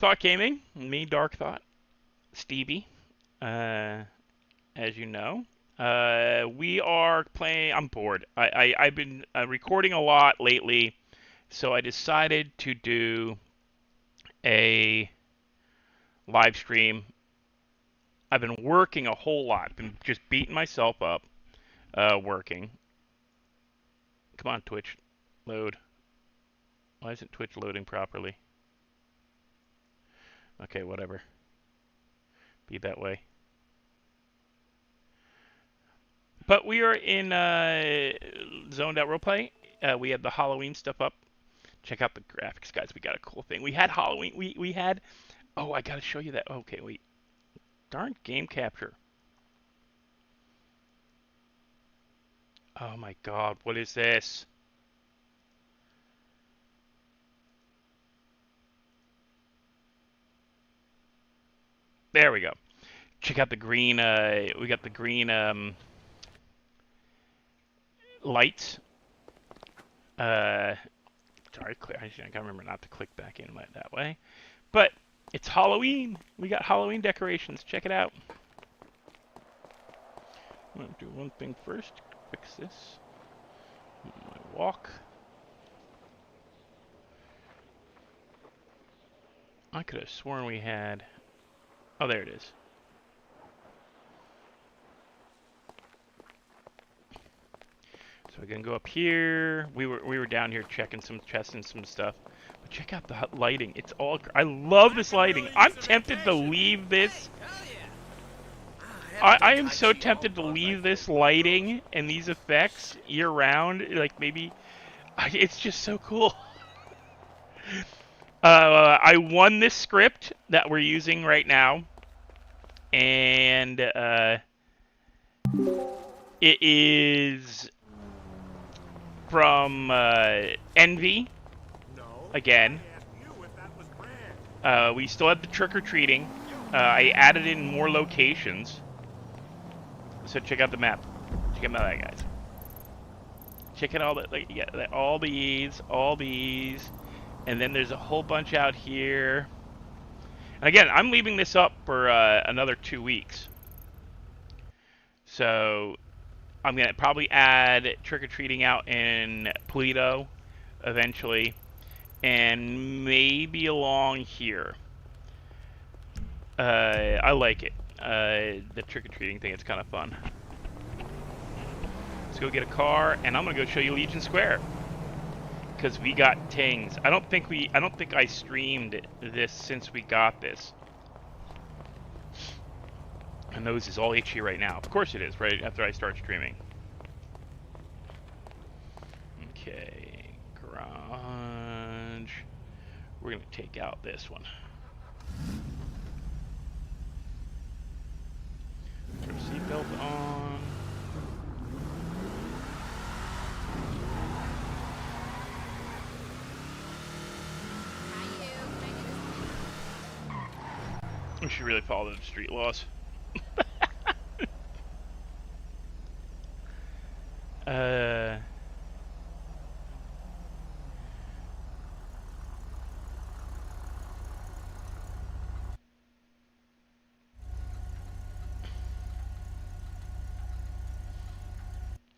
Thought Gaming, me, Darkkthought, Stevie, uh, as you know. We are playing. I'm bored. I've been recording a lot lately, so I decided to do a live stream. I've been working a whole lot. Been just beating myself up, working. Come on, Twitch, load. Why isn't Twitch loading properly? Okay, whatever. Be that way. But we are in Zoned Out Roleplay. We have the Halloween stuff up. Check out the graphics, guys. We got a cool thing. We had Halloween. We had. Oh, I gotta show you that. Okay, wait. Darn game capture. Oh my God, what is this? There we go. Check out the green. We got the green lights. Uh, sorry, I gotta remember not to click back in that way. But it's Halloween. We got Halloween decorations. Check it out. I'm gonna do one thing first. Fix this. My walk. I could have sworn we had. Oh, there it is. So we can go up here. We were down here checking some chests and some stuff. But check out the lighting. It's all. I love this lighting. I'm tempted to leave this. I am so tempted to leave this lighting and these effects year round. Like maybe, it's just so cool. I won this script that we're using right now, and it is from Envy again. We still have the trick-or-treating. I added in more locations. So check out the map. Check out that, guys. Check out all the, like, yeah, all these, and then there's a whole bunch out here. And again, I'm leaving this up for another 2 weeks. So I'm gonna probably add trick-or-treating out in Polito eventually, and maybe along here. I like it. The trick-or-treating thing, it's kind of fun. Let's go get a car, and I'm gonna go show you Legion Square, because we got tings. I don't think I streamed this since we got this. My nose is all itchy right now. Of course it is, right after I start streaming. Okay, garage. We're gonna take out this one. Put our seatbelt on. We should really follow the street laws.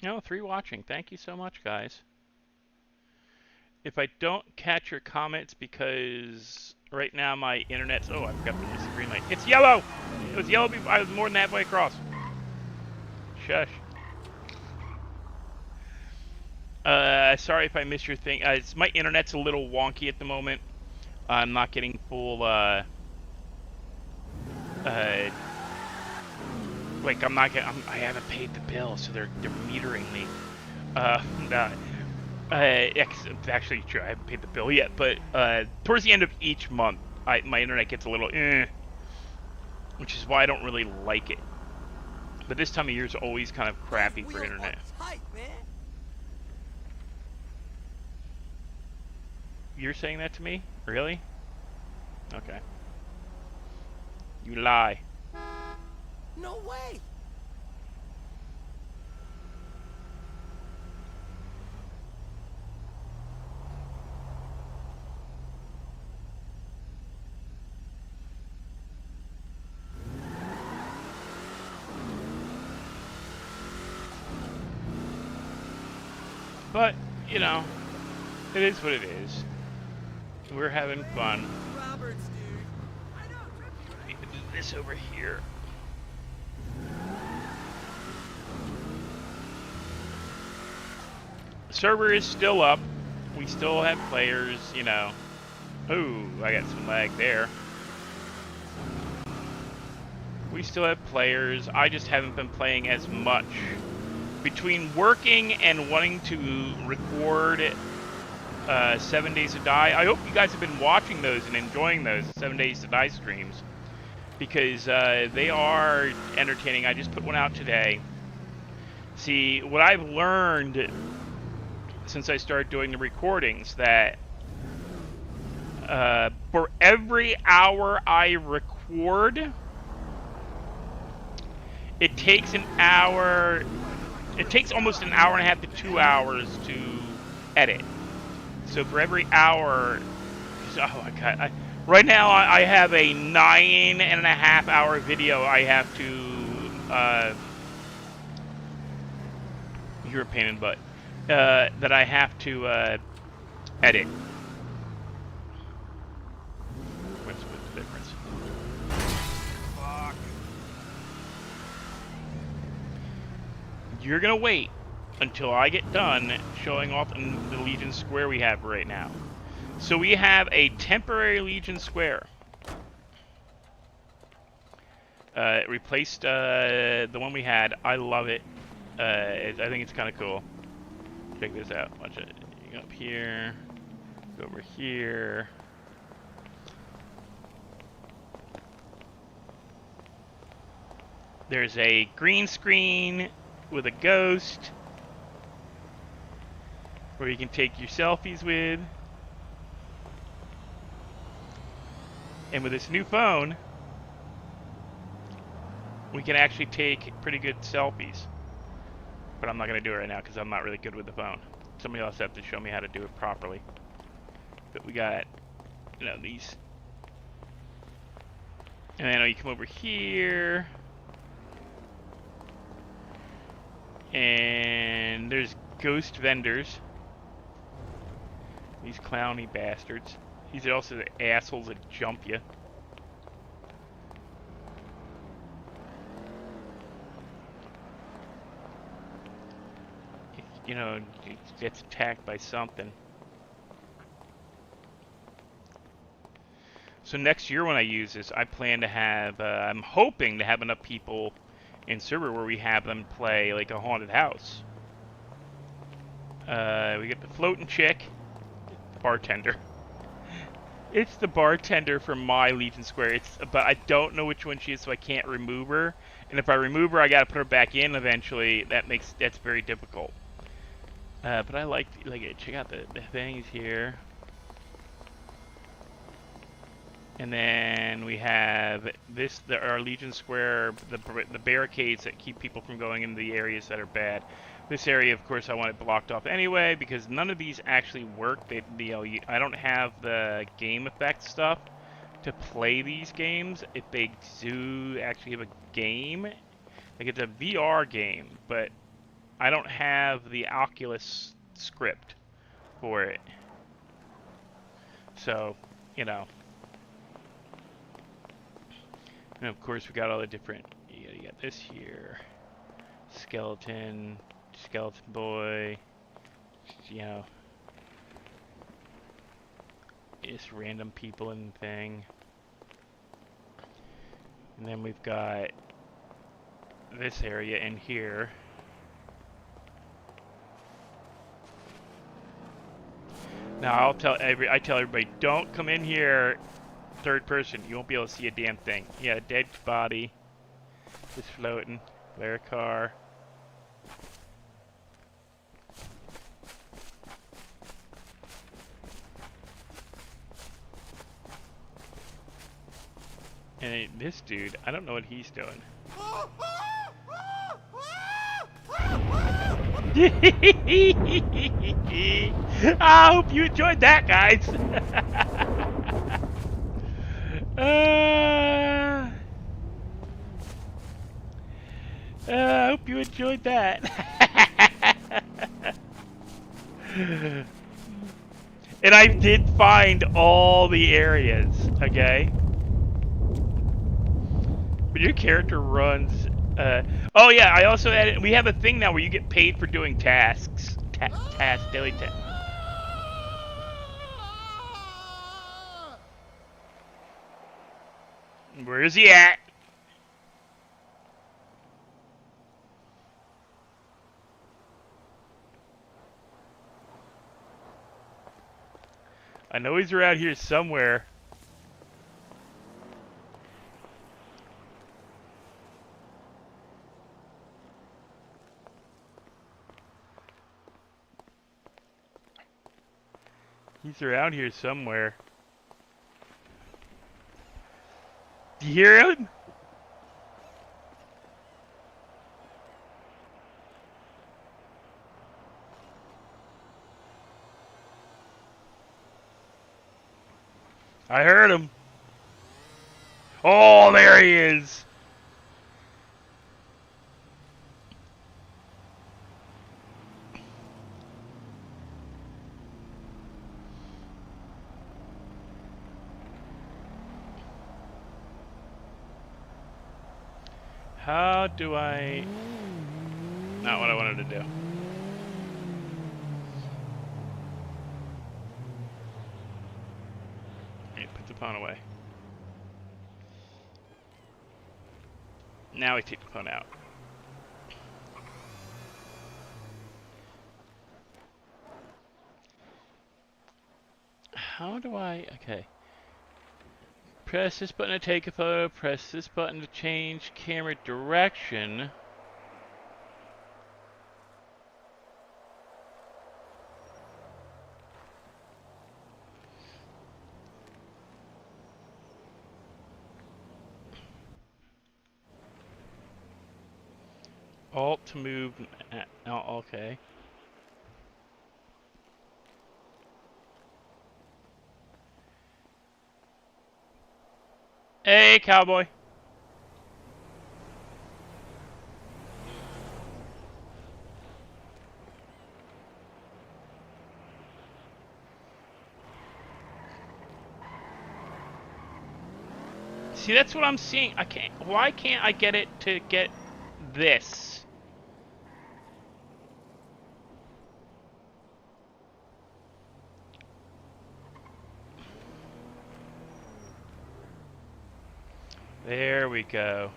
No, 3 watching. Thank you so much, guys. If I don't catch your comments because right now my internet's... Oh, I forgot to use the green light. It's yellow! It was yellow before I was more than halfway across. Shush. Sorry if I missed your thing. My internet's a little wonky at the moment. I'm not getting full, like, I haven't paid the bill, so they're metering me. It's actually true, I haven't paid the bill yet, but, towards the end of each month, my internet gets a little, which is why I don't really like it. But this time of year is always kind of crappy for internet. You're saying that to me? Really? Okay. You lie. No way! But, you know, it is what it is. We're having fun. Roberts, dude. I know, trippy, right? Even do this over here. The server is still up. We still have players, you know. Ooh, I got some lag there. We still have players. I just haven't been playing as much. Between working and wanting to record 7 Days to Die, I hope you guys have been watching those and enjoying those 7 Days to Die streams. Because they are entertaining. I just put one out today. See, what I've learned since I started doing the recordings, that for every hour I record, it takes an hour, it takes almost an hour and a half to 2 hours to edit. So for every hour, oh my god, right now I have a 9.5 hour video I have to, you're a pain in the butt, that I have to edit. What's the difference? Fuck. You're gonna wait until I get done showing off the Legion Square we have right now. So we have a temporary Legion Square. It replaced the one we had. I love it. I think it's kind of cool. Check this out. Watch it. You go up here. Go over here. There's a green screen with a ghost where you can take your selfies with. And with this new phone, we can actually take pretty good selfies. But I'm not going to do it right now because I'm not really good with the phone. Somebody else have to show me how to do it properly. But we got, you know, these. And then you come over here. And there's ghost vendors. These clowny bastards. These are also the assholes that jump you. You know, it gets attacked by something. So next year when I use this, I plan to have, I'm hoping to have enough people in server where we have them play like a haunted house. We get the floating chick, the bartender. It's the bartender from my Legion Square. But I don't know which one she is, so I can't remove her. And if I remove her, I gotta put her back in eventually. That's very difficult. But I like it. Check out the things here. And then we have our Legion Square, the barricades that keep people from going into the areas that are bad. This area, of course, I want it blocked off anyway because none of these actually work. I don't have the game effect stuff to play these games. If they do actually have a game, like it's a VR game, but I don't have the Oculus script for it. So, you know. And of course we got all the different, you got this here, skeleton boy, you know, just random people and thing. And then we've got this area in here. Now I tell everybody, don't come in here third person. You won't be able to see a damn thing. Yeah, dead body is floating. Flare car. And this dude, I don't know what he's doing. I hope you enjoyed that, guys. I hope you enjoyed that. And I did find all the areas, okay? But your character runs. Oh yeah, I also added. We have a thing now where you get paid for doing tasks. Daily tasks. Where is he at? I know he's around here somewhere. He's around here somewhere. Do you hear him? I heard him. Oh, there he is. How do I... Not what I wanted to do. Hey, put the phone away. Now we take the phone out. How do I... Okay. Press this button to take a photo. Press this button to change camera direction. Alt to move. Oh, okay. Hey, cowboy. See, that's what I'm seeing. I can't. Why can't I get it to get this? There we go.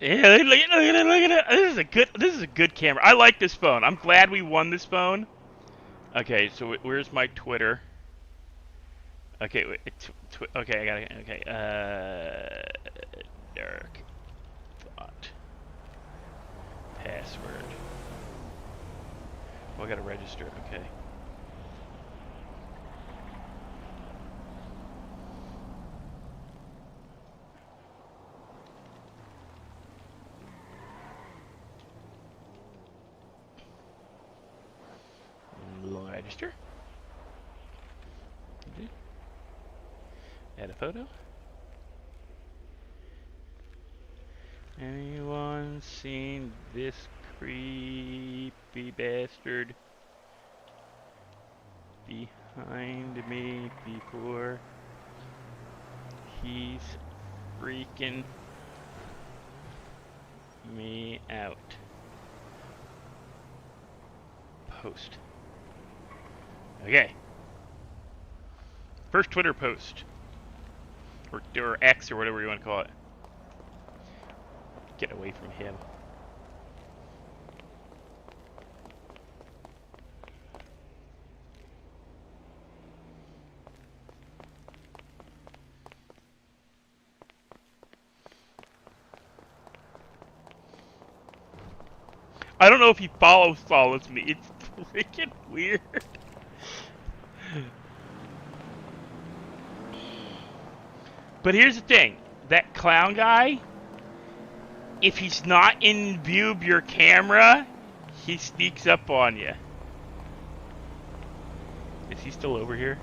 Yeah, look at it, look at it. This is a good camera. I like this phone. I'm glad we won this phone. Okay, so where's my Twitter? Okay, wait, okay, I got it. Okay, Darkkthought. Password. Oh, I gotta register. Okay. Register. Add a photo. Anyone seen this creepy bastard behind me before? He's freaking me out. Post. Okay. First Twitter post. Or X or whatever you want to call it. Get away from him. I don't know if he follows me. It's freaking weird. But here's the thing. That clown guy, if he's not in view of your camera, he sneaks up on you. Is he still over here?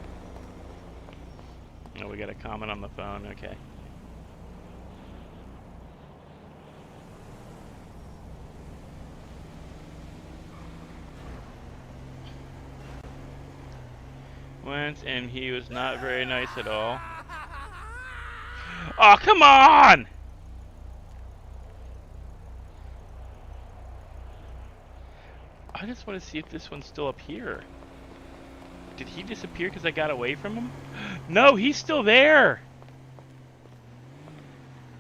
Oh, we got a comment on the phone. Okay. Went and he was not very nice at all. Oh, come on! I just want to see if this one's still up here. Did he disappear because I got away from him? No, he's still there!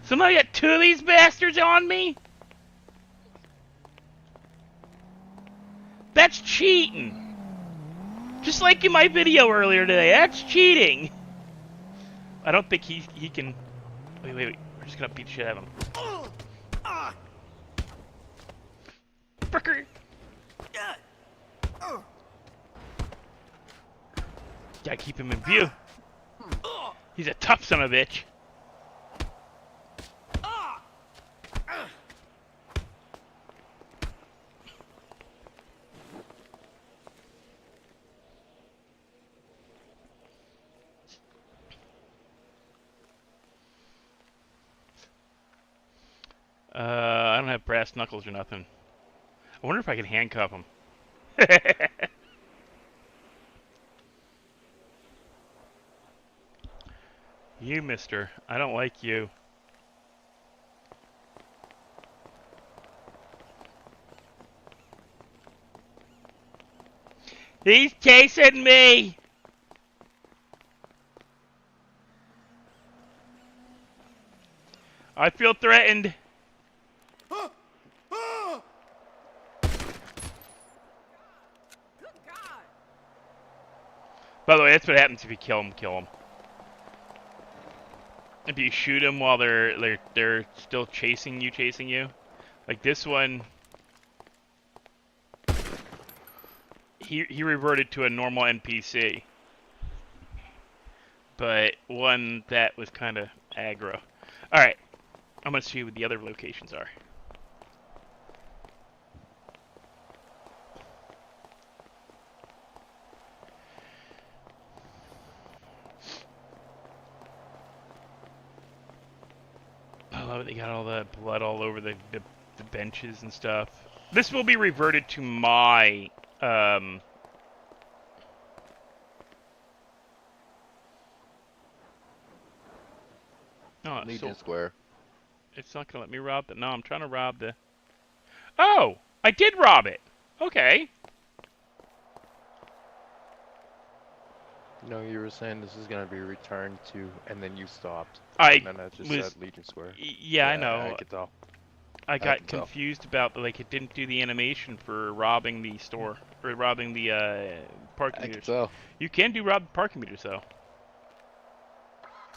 Somebody got 2 of these bastards on me? That's cheating! Just like in my video earlier today, that's cheating! I don't think he can... Wait. We're just gonna beat the shit out of him. Fricker! Gotta keep him in view. He's a tough son of a bitch. I don't have brass knuckles or nothing. I wonder if I can handcuff him. You, mister. I don't like you. He's chasing me! I feel threatened. By the way, that's what happens if you kill him. If you shoot him while they're still chasing you. Like this one, he reverted to a normal NPC. But one that was kind of aggro. Alright, I'm gonna see what the other locations are. I love it, they got all the blood all over the benches and stuff. This will be reverted to my, oh, Legion Square. It's not gonna let me rob the... No, I'm trying to rob the... Oh! I did rob it! Okay. No, you were saying this is going to be returned to, and then you stopped. And then it just said Legion Square. Yeah, I know. I could tell. I got confused about, like, it didn't do the animation for robbing the store. Or robbing the, parking meters. Tell. You can do rob parking meters, though.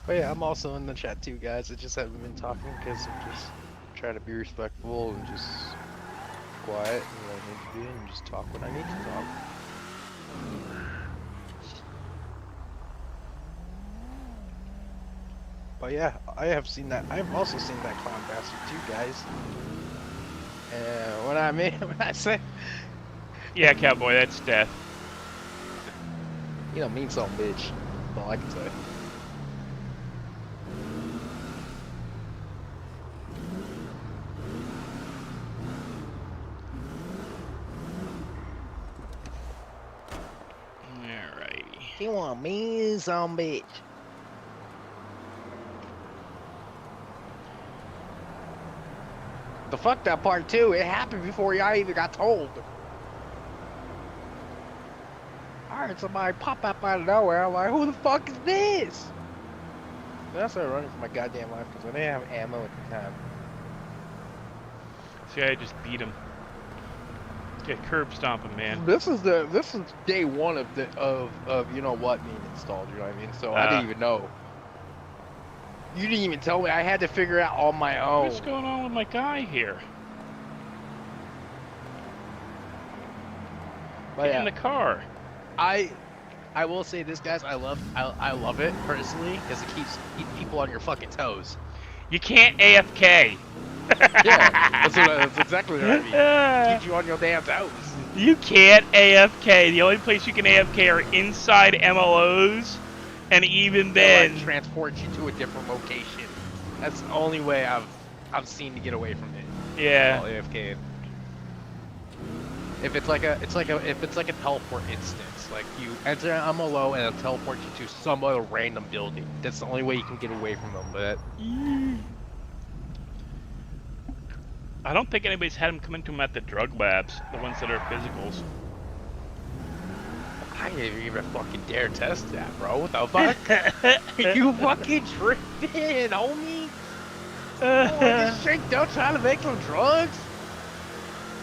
But yeah, I'm also in the chat too, guys. I just haven't been talking because I'm just trying to be respectful and just quiet and what I need to do and just talk when I need to talk. But yeah, I have seen that. I've also seen that clown bastard too, guys. And when I say, Yeah, cowboy, that's death. you know, mean something, bitch. That's all I can say. Alrighty. You want me some bitch? The fuck that part too. It happened before I even got told. I heard somebody pop up out of nowhere. I'm like, who the fuck is this? Then I started running for my goddamn life because I didn't have ammo at the time. See, I just beat him. Get curb stomping, man. This is day one of you know what being installed. You know what I mean? So I didn't even know. You didn't even tell me. I had to figure it out on my own. What's going on with my guy here? But Get yeah, in the car. I will say this, guys. I love it personally because it keeps people on your fucking toes. You can't AFK. Yeah, that's exactly what I mean. Keep you on your damn toes. You can't AFK. The only place you can AFK are inside MLOs And even They'll, then, like, transport you to a different location. That's the only way I've seen to get away from it. yeah. While AFK. If it's like a teleport instance, like you enter an MLO and it'll teleport you to some other random building. That's the only way you can get away from them. But I don't think anybody's had him come into them at the drug labs, the ones that are physicals. I didn't even fucking dare test that, bro. What the fuck? You fucking tripping, homie? Oh, just straight down trying to make some drugs?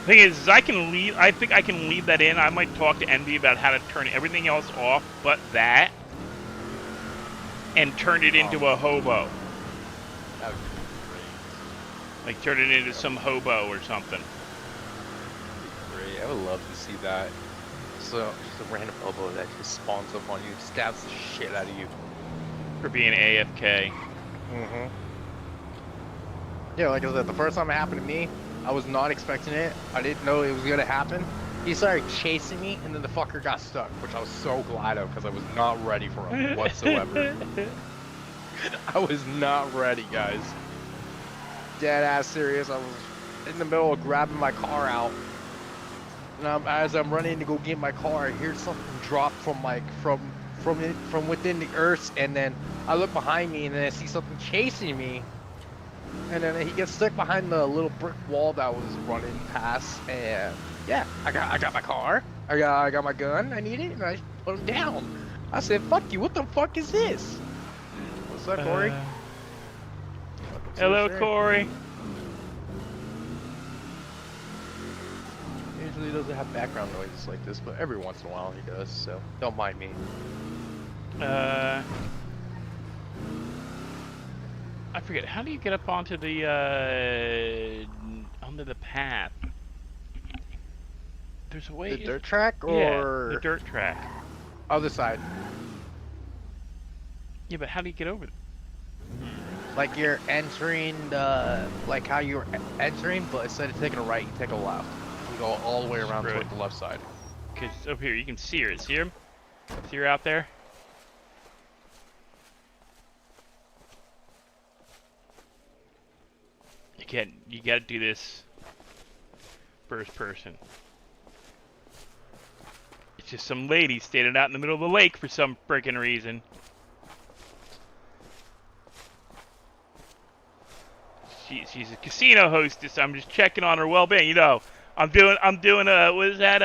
Thing is, I think I can leave that in. I might talk to Envy about how to turn everything else off but that, and turn it into a hobo. That would be Like turn it into some hobo or something. great. I would love to see that. So just a random hobo that just spawns up on you, stabs the shit out of you. For being AFK. Mm-hmm. Yeah, like I said, the first time it happened to me, I was not expecting it. I didn't know it was gonna happen. He started chasing me, and then the fucker got stuck, which I was so glad of because I was not ready for him whatsoever. I was not ready, guys. Dead ass serious. I was in the middle of grabbing my car out, and as I'm running to go get my car, I hear something drop from within the earth, and then I look behind me, and then I see something chasing me. And then he gets stuck behind the little brick wall that was running past, and yeah, I got my car, I got my gun, I need it, and I put him down. I said, "Fuck you! What the fuck is this?" What's up, Corey? Hello, Corey. Usually doesn't have background noises like this, but every once in a while he does, so don't mind me. I forget. How do you get up onto the path? There's a way. The dirt track, or yeah, the dirt track. Other side. Yeah, but how do you get over there? Like you're entering the, like how you're entering, but instead of taking a right, you take a left. You go all the way around toward the left side. Because over here you can see her. See her? See her out there? You gotta do this first person. It's just some lady standing out in the middle of the lake for some freaking reason. She's a casino hostess. I'm just checking on her well-being. You know, I'm doing a, what is that,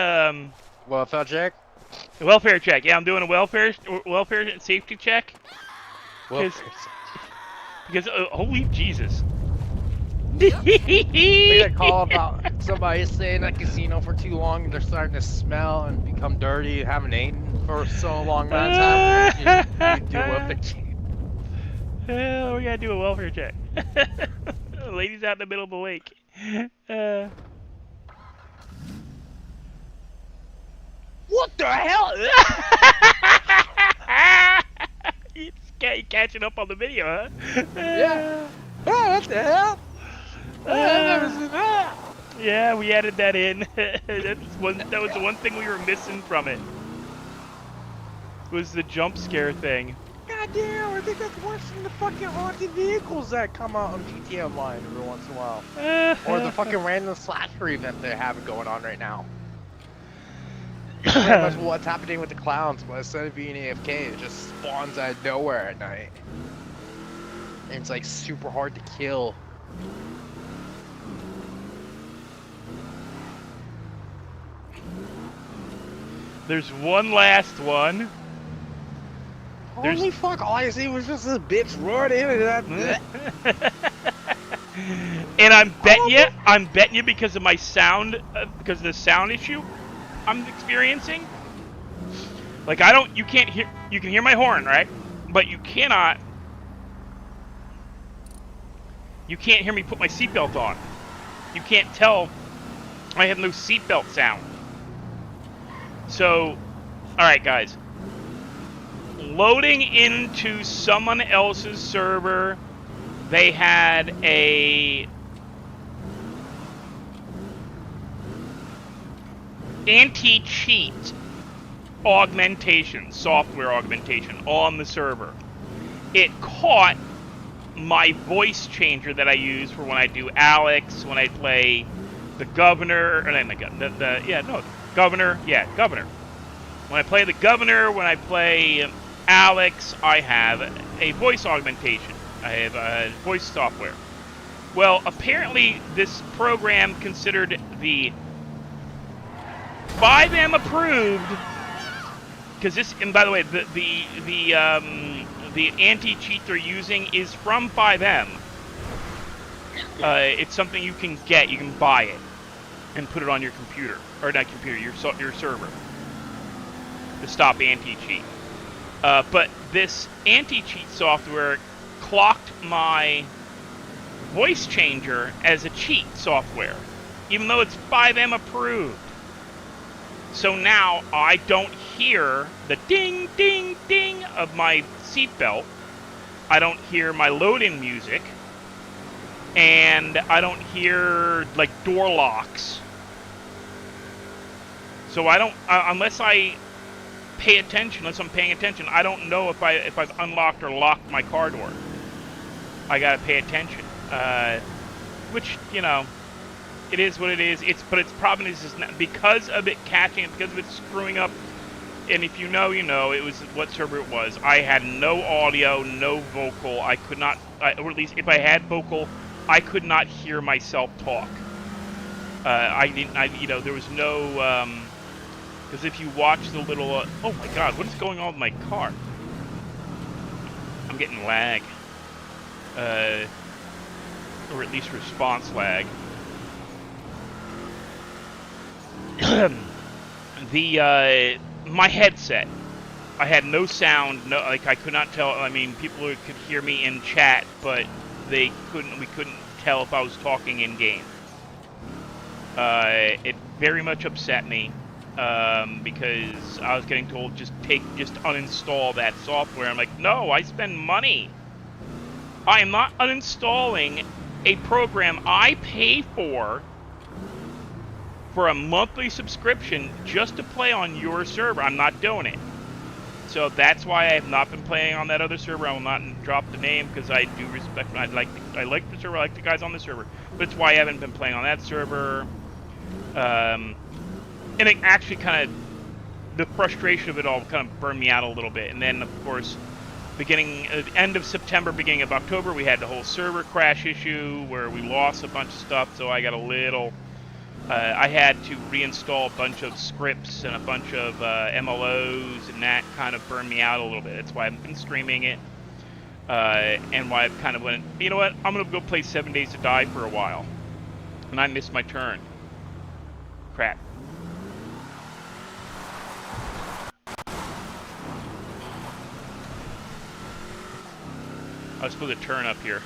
welfare check? Welfare check. Yeah, I'm doing a welfare and safety check. Because holy Jesus. We get a call about somebody staying at a casino for too long and they're starting to smell and become dirty and haven't eaten for so long. That's happening. You do welfare check. We gotta do a welfare check. The lady's out in the middle of the lake. What the hell? You catching up on the video, huh? Yeah. Oh, what the hell? I've never seen that. Yeah, we added that in. That was the one thing we were missing from it. Was the jump scare thing. God damn, I think that's worse than the fucking haunted vehicles that come out on GTA Online every once in a while. Or the fucking random slasher event they have going on right now. Pretty much what's happening with the clowns, but instead of being AFK, it just spawns out of nowhere at night. And it's like super hard to kill. There's one last one. Holy fuck, all I see was just this bitch running and And I'm betting you because of my sound, because of the sound issue I'm experiencing. Like you can hear my horn, right? But you can't hear me put my seatbelt on. You can't tell I have no seatbelt sound. So, alright guys. Loading into someone else's server, they had a anti-cheat augmentation, software augmentation on the server. It caught my voice changer that I use for when I do Alex, when I play the governor, or governor. When I play the governor, when I play Alex, I have a voice augmentation. I have a voice software. Well, apparently this program considered the 5M approved, because this, and by the way, the anti-cheat they're using is from 5M. It's something you can get. You can buy it and put it on your computer, or not computer, your server, to stop anti-cheat. But this anti-cheat software clocked my voice changer as a cheat software, even though it's 5M approved. So now I don't hear the ding, ding, ding of my seatbelt. I don't hear my load-in music. And I don't hear, like, door locks. So I don't, unless I pay attention, unless I'm paying attention, I don't know if I've unlocked or locked my car door. I gotta pay attention. Which, you know, it is what it is. But its problem is not, because of it catching it, because of it screwing up. And if you know, you know, it was what server it was. I had no audio, no vocal. I could not, or at least if I had vocal, I could not hear myself talk. You know, there was no, because if you watch the little, oh my God, what is going on with my car? I'm getting lag. Or at least response lag. My headset, I had no sound, no, like I could not tell. I mean, people could hear me in chat, but we couldn't tell if I was talking in game. It very much upset me, because I was getting told just uninstall that software. I'm like, no, I spend money. I am not uninstalling a program I pay for a monthly subscription just to play on your server. I'm not doing it. So that's why I have not been playing on that other server. I will not drop the name because I do respect. I like the server. I like the guys on the server. But it's why I haven't been playing on that server. And it actually kind of, the frustration of it all kind of burned me out a little bit. And then of course, end of September, beginning of October, we had the whole server crash issue where we lost a bunch of stuff. So I got a little. I had to reinstall a bunch of scripts and a bunch of MLOs, and that kind of burned me out a little bit. That's why I haven't been streaming it, and why I've kind of went, you know what, I'm going to go play 7 Days to Die for a while. And I missed my turn. Crap. I was supposed to turn up here.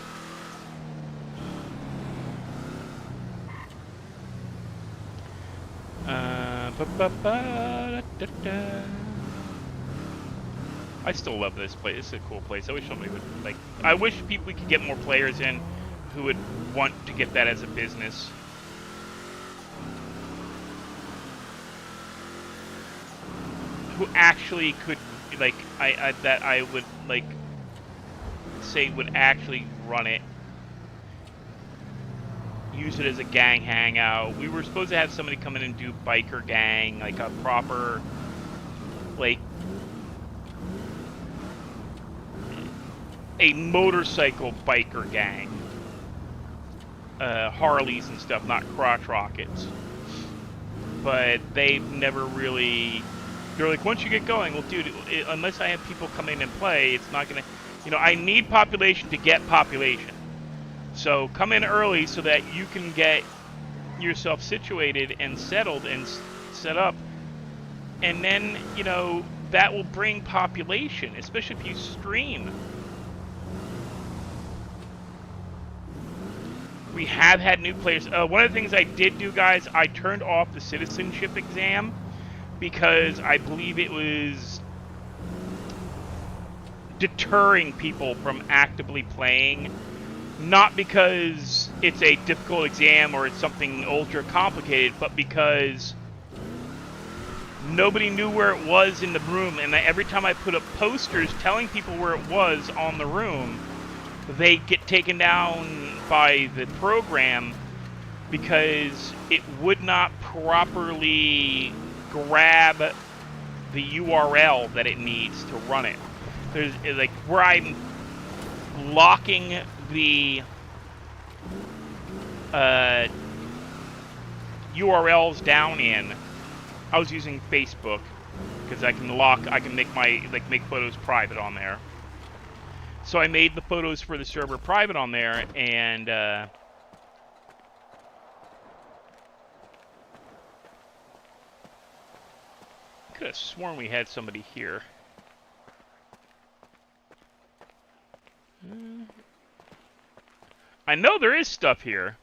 I still love this place. It's a cool place. I wish somebody would, like, I wish we could get more players in who would want to get that as a business. Who actually could, like, that I would, like, say would actually run it. Use it as a gang hangout. We were supposed to have somebody come in and do biker gang, like a proper, like, a motorcycle biker gang. Harleys and stuff, not crotch rockets. But they've never really, they're like, once you get going, well, dude, unless I have people come in and play, it's not gonna, you know, I need population to get population. So come in early so that you can get yourself situated and settled and set up. And then, you know, that will bring population, especially if you stream. We have had new players. One of the things I did do, guys, I turned off the citizenship exam because I believe it was deterring people from actively playing. Not because it's a difficult exam or it's something ultra complicated, but because nobody knew where it was in the room, and every time I put up posters telling people where it was on the room, they get taken down by the program because it would not properly grab the URL that it needs to run it. There's like where I'm locking the URLs down in. I was using Facebook because I can make make photos private on there. So I made the photos for the server private on there, and could have sworn we had somebody here. I know there is stuff here.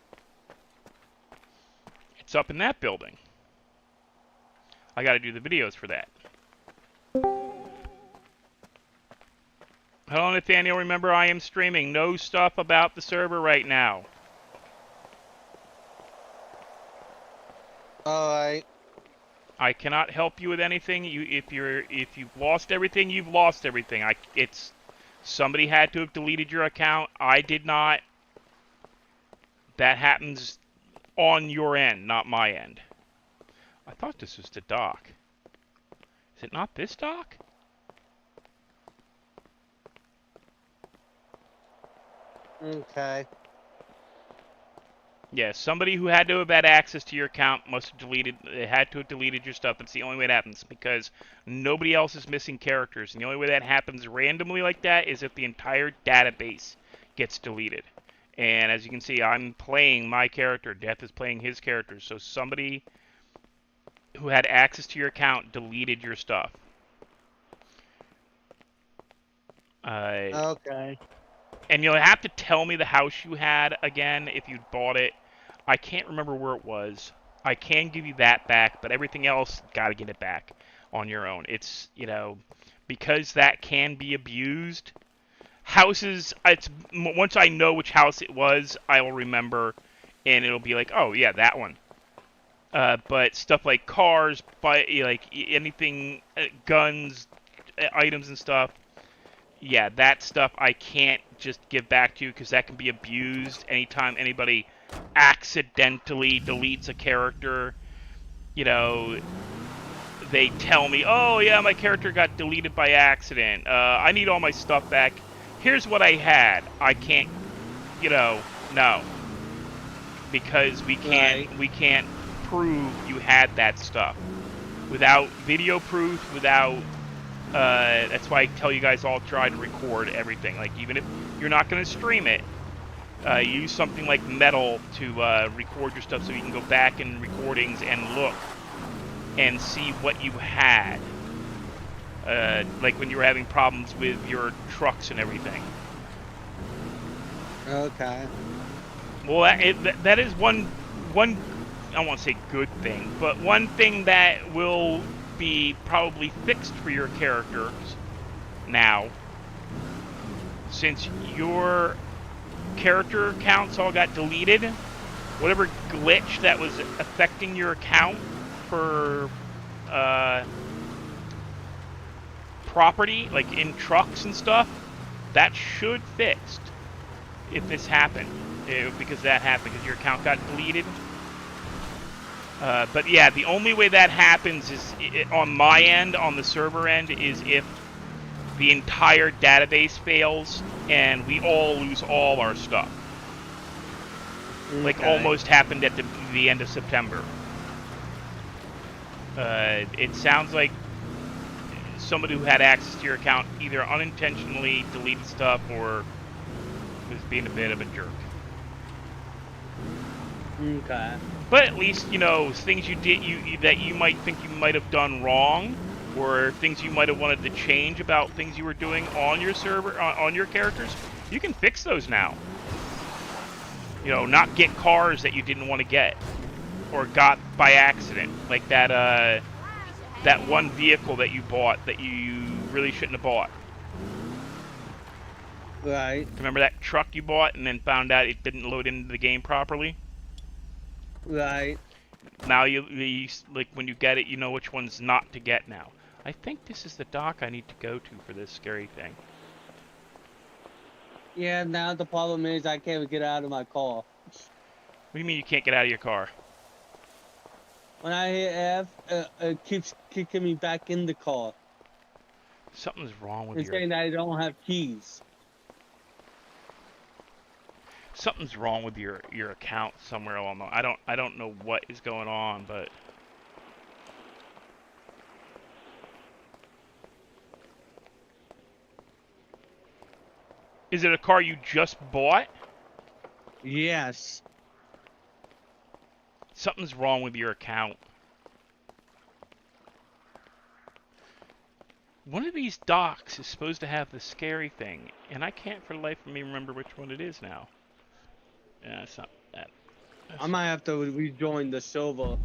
It's up in that building. I got to do the videos for that. Hello, Nathaniel. Remember, I am streaming. No stuff about the server right now. Alright. I cannot help you with anything. If you've lost everything, you've lost everything. It's somebody had to have deleted your account. I did not. That happens on your end, not my end. I thought this was the dock. Is it not this dock? Okay. Yeah, somebody who had to have had access to your account must have had to have deleted your stuff. That's the only way it happens, because nobody else is missing characters. And the only way that happens randomly like that is if the entire database gets deleted. And as you can see, I'm playing my character. Death is playing his character. So somebody who had access to your account deleted your stuff. Okay. And you'll have to tell me the house you had again if you bought it. I can't remember where it was. I can give you that back, but everything else, gotta get it back on your own. It's, you know, because that can be abused. Houses, once I know which house it was, I will remember, and it'll be like, oh yeah, that one. But stuff like cars, like anything, guns, items and stuff, yeah, that stuff I can't just give back to you because that can be abused anytime anybody accidentally deletes a character. You know, they tell me, oh yeah, my character got deleted by accident. I need all my stuff back. Here's what I had. I can't, you know, no. Because we can't prove you had that stuff. Without video proof, without... that's why I tell you guys all try to record everything. Like, even if you're not going to stream it, use something like Metal to record your stuff so you can go back in recordings and look and see what you had. Like when you were having problems with your trucks and everything. Okay. Well, that is one, I don't want to say good thing, but one thing that will be probably fixed for your characters now, since your character accounts all got deleted. Whatever glitch that was affecting your account for property, like in trucks and stuff, that should fixed if this happened, because that happened because your account got deleted. But yeah, the only way that happens is on my end, on the server end, is if the entire database fails and we all lose all our stuff. Okay. Like almost happened at the end of September. It sounds like somebody who had access to your account either unintentionally deleted stuff or was being a bit of a jerk. Okay. But at least, you know, things you did that you might think you might have done wrong, or things you might have wanted to change about things you were doing on your server, on your characters, you can fix those now. You know, not get cars that you didn't want to get, or got by accident, like that that one vehicle that you bought that you really shouldn't have bought. Right. Remember that truck you bought and then found out it didn't load into the game properly? Right. Now you like when you get it, you know which ones not to get now. I think this is the dock I need to go to for this scary thing. Yeah, now the problem is I can't get out of my car. What do you mean you can't get out of your car? When I hit F, it keeps kicking me back in the car Something's wrong with and your saying that I don't have keys. something's wrong with your account somewhere along the. I don't know what is going on, but is it a car you just bought? Yes. Something's wrong with your account. One of these docks is supposed to have the scary thing, and I can't for the life of me remember which one it is now. Yeah, it's not that. I might have to rejoin the silver.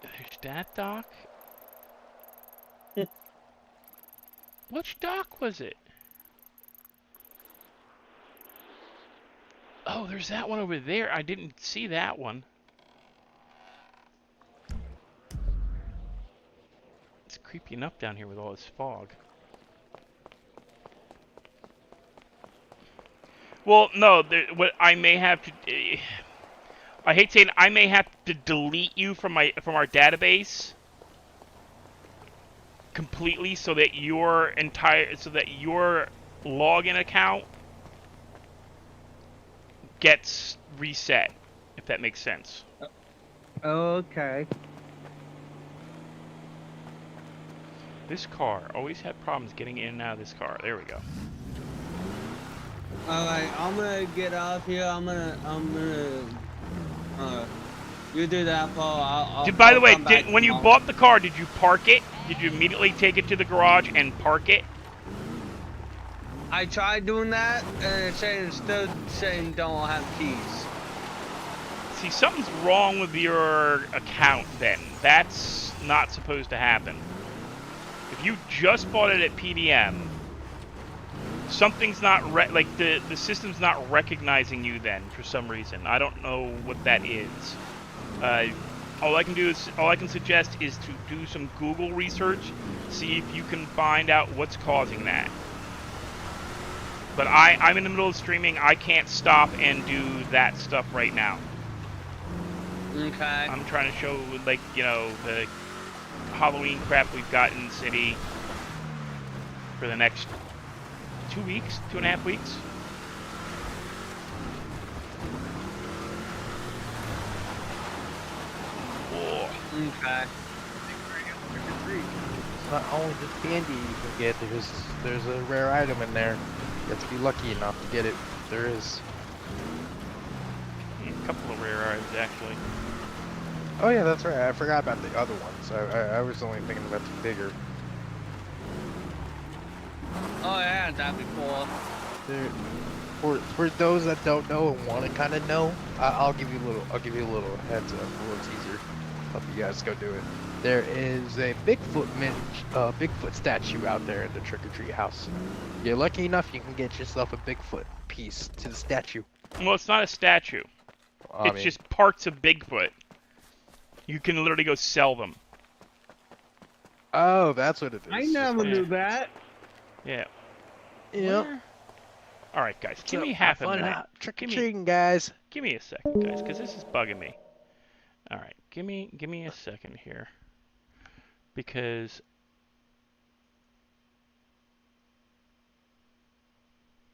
There's that dock. Which dock was it? Oh, there's that one over there. I didn't see that one. It's creepy enough down here with all this fog. Well, no, what I may have to... I hate saying I may have to delete you from our database completely so that your login account gets reset, if that makes sense. Okay. This car always had problems getting in and out of this car. There we go. Alright, I'm gonna get off here. You do that, Paul. By the way, come back when you tomorrow. bought the car, did you park it? Did you immediately take it to the garage and park it? I tried doing that, and it's still saying don't have keys. See, something's wrong with your account then. That's not supposed to happen. If you just bought it at PDM, something's not the system's not recognizing you then for some reason. I don't know what that is. All I can suggest is to do some Google research, see if you can find out what's causing that. But I'm in the middle of streaming. I can't stop and do that stuff right now. Okay. I'm trying to show, like, you know, the Halloween crap we've got in the city for the next 2 weeks, 2.5 weeks. Whoa. Okay. It's not only just candy you can get. There's a rare item in there. You have to be lucky enough to get it. There is. A couple of rare items, actually. Oh yeah, that's right. I forgot about the other ones. I was only thinking about the bigger. Oh yeah, that'd be cool. For those that don't know and want to kind of know, I'll give you a little heads up, a little teaser. Help you guys go do it. There is a Bigfoot statue out there in the Trick or Treat house. You're lucky enough, you can get yourself a Bigfoot piece to the statue. Well, it's not a statue. It's just parts of Bigfoot. You can literally go sell them. Oh, that's what it is. I never Yeah. knew that. Yeah. Yep. All right, guys. Give me half a minute. Trick or treating, guys. Give me a second, guys, because this is bugging me. All right. Give me a second here. Because...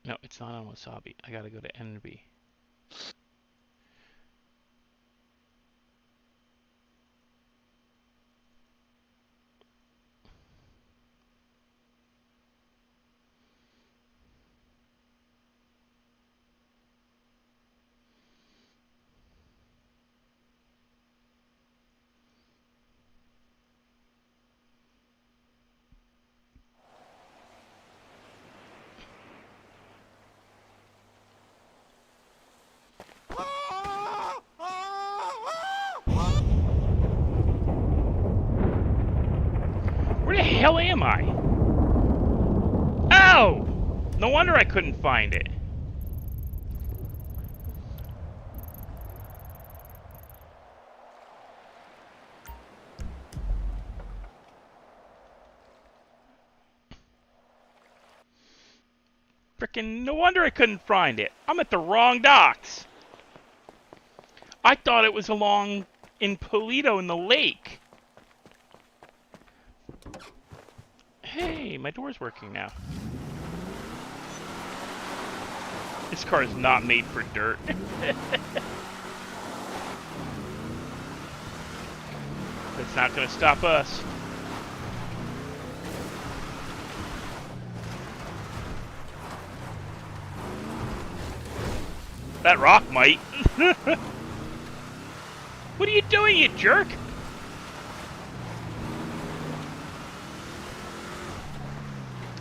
No, it's not on Wasabi. I gotta go to NB. Where the hell am I? Oh! No wonder I couldn't find it. Frickin' no wonder I couldn't find it. I'm at the wrong docks. I thought it was along in Polito in the lake. Hey, my door's working now. This car is not made for dirt. That's not gonna stop us. That rock might. What are you doing, you jerk?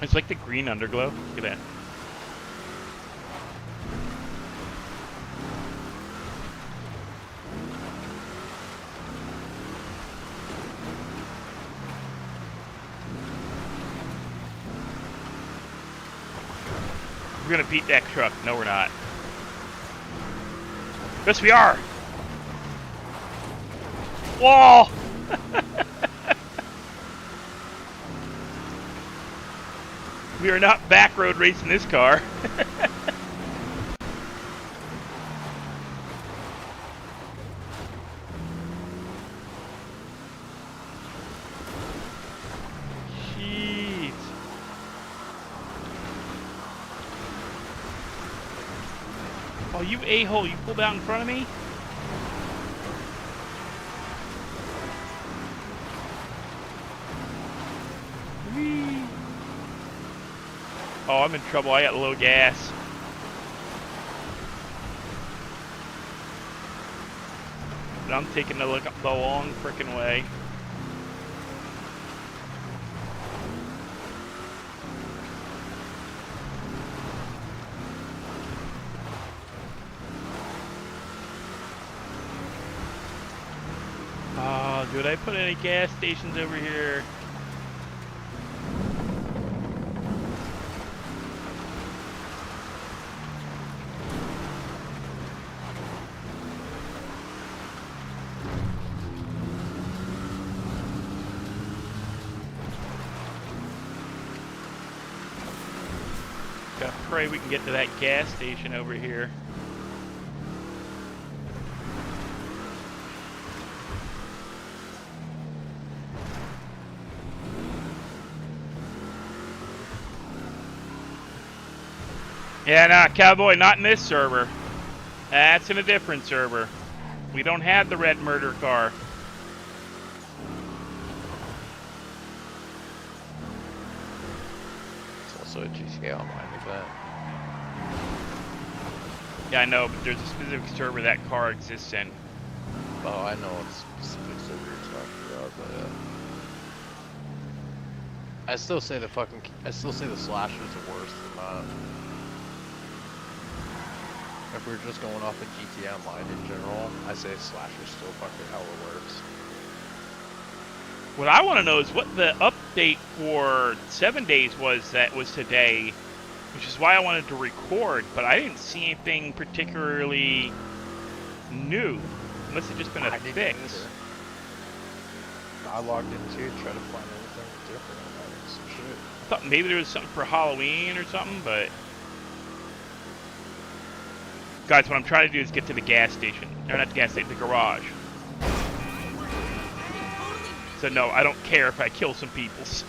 It's like the green underglow. Look at that. We're gonna beat that truck. No, we're not. Yes, we are. Wall. We are not back road racing this car. Jeez. Oh, you a-hole, you pulled out in front of me? Whee. Oh, I'm in trouble. I got low gas. But I'm taking a look up the long frickin' way. Oh, dude, I put any gas stations over here? Gotta pray we can get to that gas station over here. Yeah, nah, cowboy, not in this server. That's in a different server. We don't have the red murder car. It's also a GTA Online event. Yeah, I know, but there's a specific server that car exists in. Oh, I know what specific server you're talking about, but I still say the slashers are worse than that. If we're just going off of GTA Online in general, I say slashers still fucking hella worse. What I want to know is what the update for 7 days was that was today, which is why I wanted to record, but I didn't see anything particularly new, unless it's just been a fix. I logged in too, try to find anything different about some shit. I thought maybe there was something for Halloween or something, but... Guys, what I'm trying to do is get to the gas station. Or not the gas station, the garage. So no, I don't care if I kill some peoples.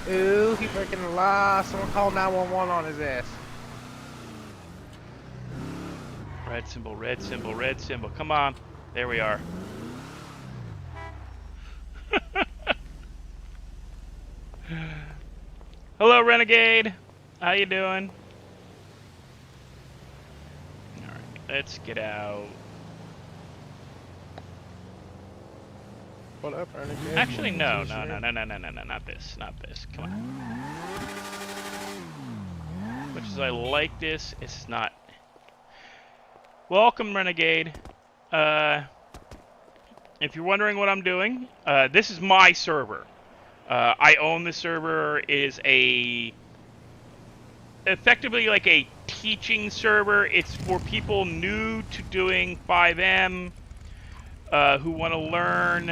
Ooh, he freaking lied. Someone called 911 on his ass. Red symbol, red symbol, red symbol. Come on. There we are. Hello, Renegade. How you doing? Alright, let's get out. What up, Renegade? Actually, no, not this, not this. Come on. Much as I like this, it's not. Welcome, Renegade. if you're wondering what I'm doing, this is my server. I own the server. It is effectively like a teaching server. It's for people new to doing 5M, who want to learn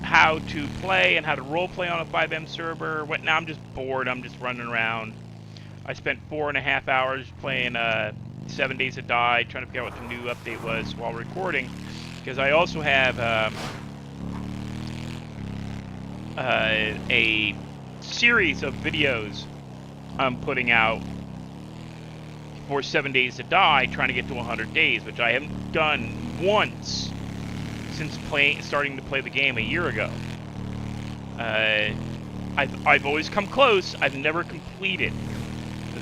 how to play and how to role play on a 5M server. Now I'm just bored. I'm just running around. I spent 4.5 hours playing 7 Days to Die, trying to figure out what the new update was while recording, because I also have a series of videos I'm putting out for 7 Days to Die, trying to get to 100 days, which I haven't done once since starting to play the game a year ago. I've always come close. I've never completed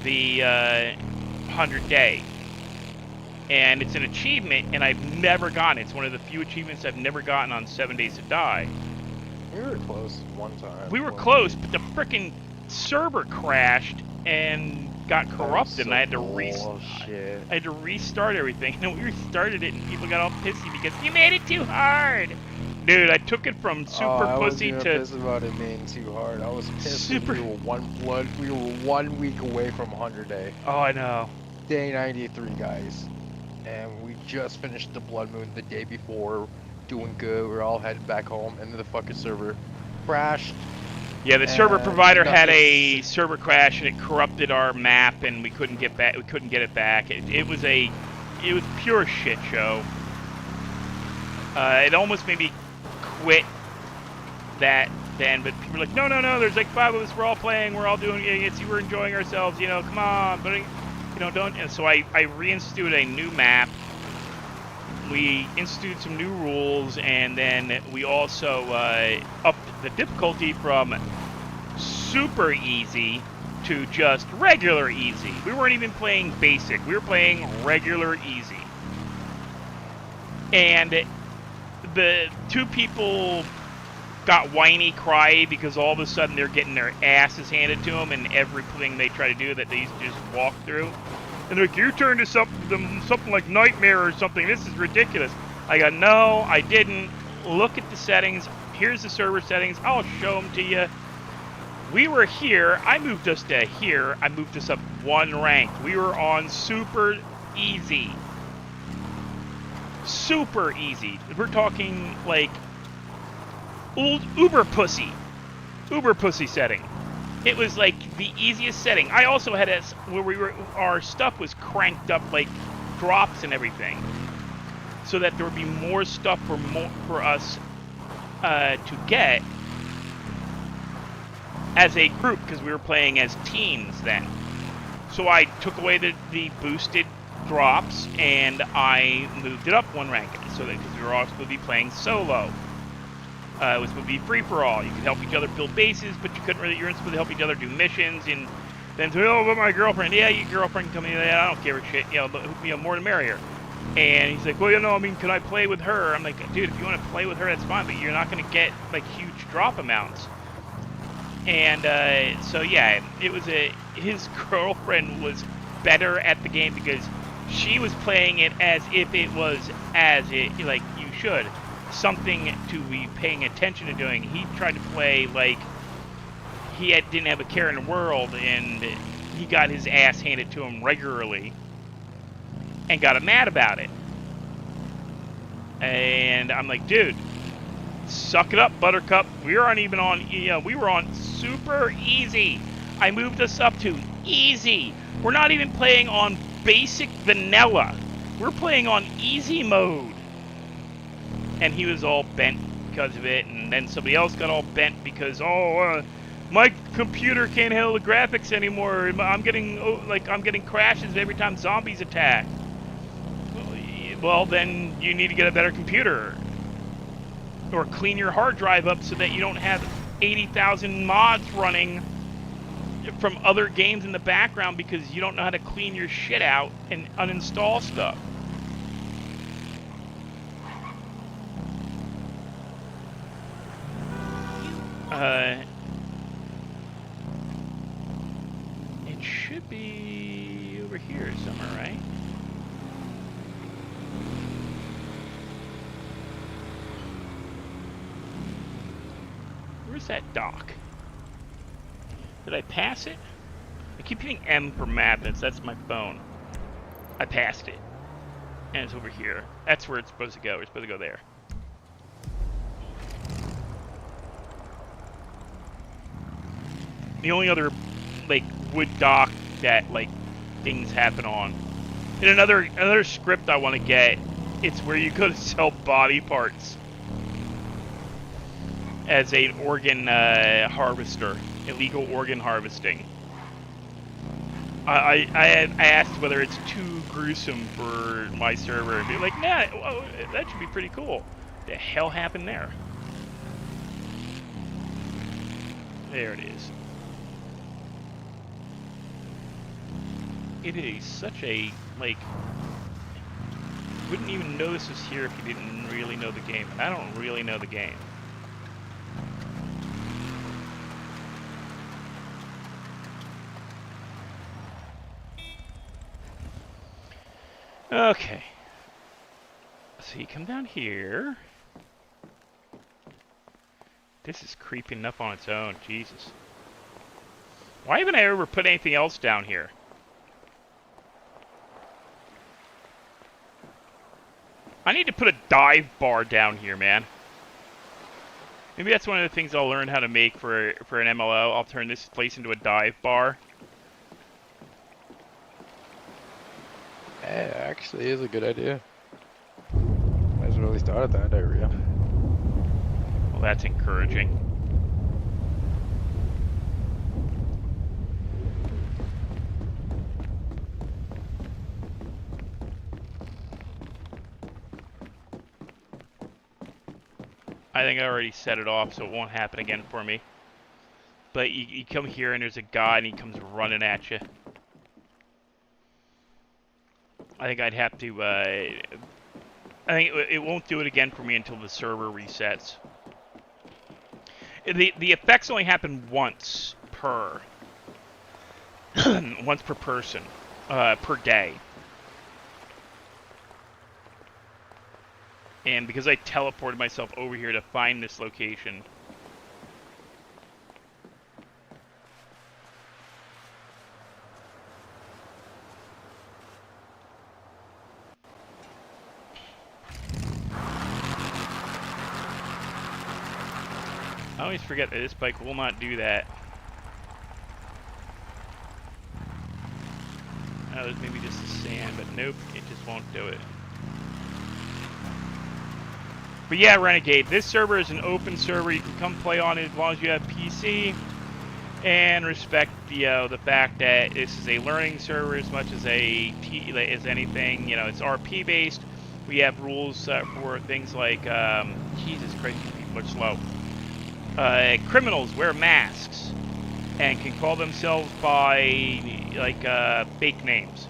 the 100 day, and it's an achievement, and I've never gotten it. It's one of the few achievements I've never gotten on 7 Days to Die. We were close one time. We were close, but the frickin' server crashed and got corrupted, and I had to restart everything. And we restarted it, and people got all pissy because you made it too hard. Dude, I took it from super pussy to. I wasn't pissed about it being too hard. I was pissed. Super. We were 1 week away from 100 day. Oh, I know. Day 93, guys, and we just finished the Blood Moon the day before. Doing good. We're all headed back home, and then the fucking server crashed. Yeah, the server provider had a server crash, and it corrupted our map, and we couldn't get back. We couldn't get it back. It was pure shit show. It almost made me quit that then, but people were like, no, there's like 5 of us. We're all playing. We're all doing it. We're enjoying ourselves. You know, come on, but don't. And so I reinstituted a new map. We instituted some new rules, and then we also upped the difficulty from super easy to just regular easy. We weren't even playing basic. We were playing regular easy. And the 2 people got whiny, cry because all of a sudden they're getting their asses handed to them, and everything they try to do that they used to just walk through. And they're like, you turned to something like Nightmare or something. This is ridiculous. I go, no, I didn't. Look at the settings. Here's the server settings. I'll show them to you. We were here. I moved us to here. I moved us up 1 rank. We were on super easy. Super easy. We're talking like old Uber pussy. Uber pussy setting. It was like the easiest setting. I also had where our stuff was cranked up like drops and everything, so that there would be more stuff for us to get as a group, because we were playing as teams then. So I took away the boosted drops, and I moved it up 1 rank, so that because we were all supposed to be playing solo. It was supposed to be free-for-all. You could help each other build bases, but you couldn't really. You weren't supposed to help each other do missions. And then, oh, but my girlfriend. Yeah, your girlfriend can come in. Yeah, I don't give a shit. But more the merrier. And he's like, well, I mean, can I play with her? I'm like, dude, if you want to play with her, that's fine, but you're not going to get like huge drop amounts. And so yeah, it was his girlfriend was better at the game because she was playing it as if it was like you should. Something to be paying attention to doing. He tried to play like he didn't have a care in the world, and he got his ass handed to him regularly and got mad about it. And I'm like, dude, suck it up, Buttercup. We were on super easy. I moved us up to easy. We're not even playing on basic vanilla. We're playing on easy mode. And he was all bent because of it, and then somebody else got all bent because, my computer can't handle the graphics anymore. I'm getting crashes every time zombies attack. Well, then you need to get a better computer, or clean your hard drive up so that you don't have 80,000 mods running from other games in the background because you don't know how to clean your shit out and uninstall stuff. It should be over here somewhere, right? Where's that dock? Did I pass it? I keep hitting M for map, and that's my phone. I passed it. And it's over here. That's where it's supposed to go. We're supposed to go there. The only other, like, wood dock that, like, things happen on. In another script I want to get, it's where you go to sell body parts as an organ harvester, illegal organ harvesting. I asked whether it's too gruesome for my server, and be like, nah, well, that should be pretty cool. What the hell happened there? There it is. It is such a, like, you wouldn't even know this was here if you didn't really know the game. And I don't really know the game. Okay. So you come down here. This is creeping up on its own. Jesus. Why haven't I ever put anything else down here? I need to put a dive bar down here, man. Maybe that's one of the things I'll learn how to make for an MLO. I'll turn this place into a dive bar. Yeah, actually is a good idea. I hasn't really thought of that area. Well, that's encouraging. I think I already set it off, so it won't happen again for me. But you come here and there's a guy and he comes running at you. I think I'd have to, I think it won't do it again for me until the server resets. The effects only happen once per, once per person, per day. And because I teleported myself over here to find this location, I always forget that this bike will not do that. Oh, there's maybe just the sand, but nope, it just won't do it. But yeah, Renegade, this server is an open server. You can come play on it as long as you have PC. And respect the fact that this is a learning server as much as as anything. You know, it's RP based. We have rules for things like Jesus Christ, these people are slow. Criminals wear masks and can call themselves by like fake names.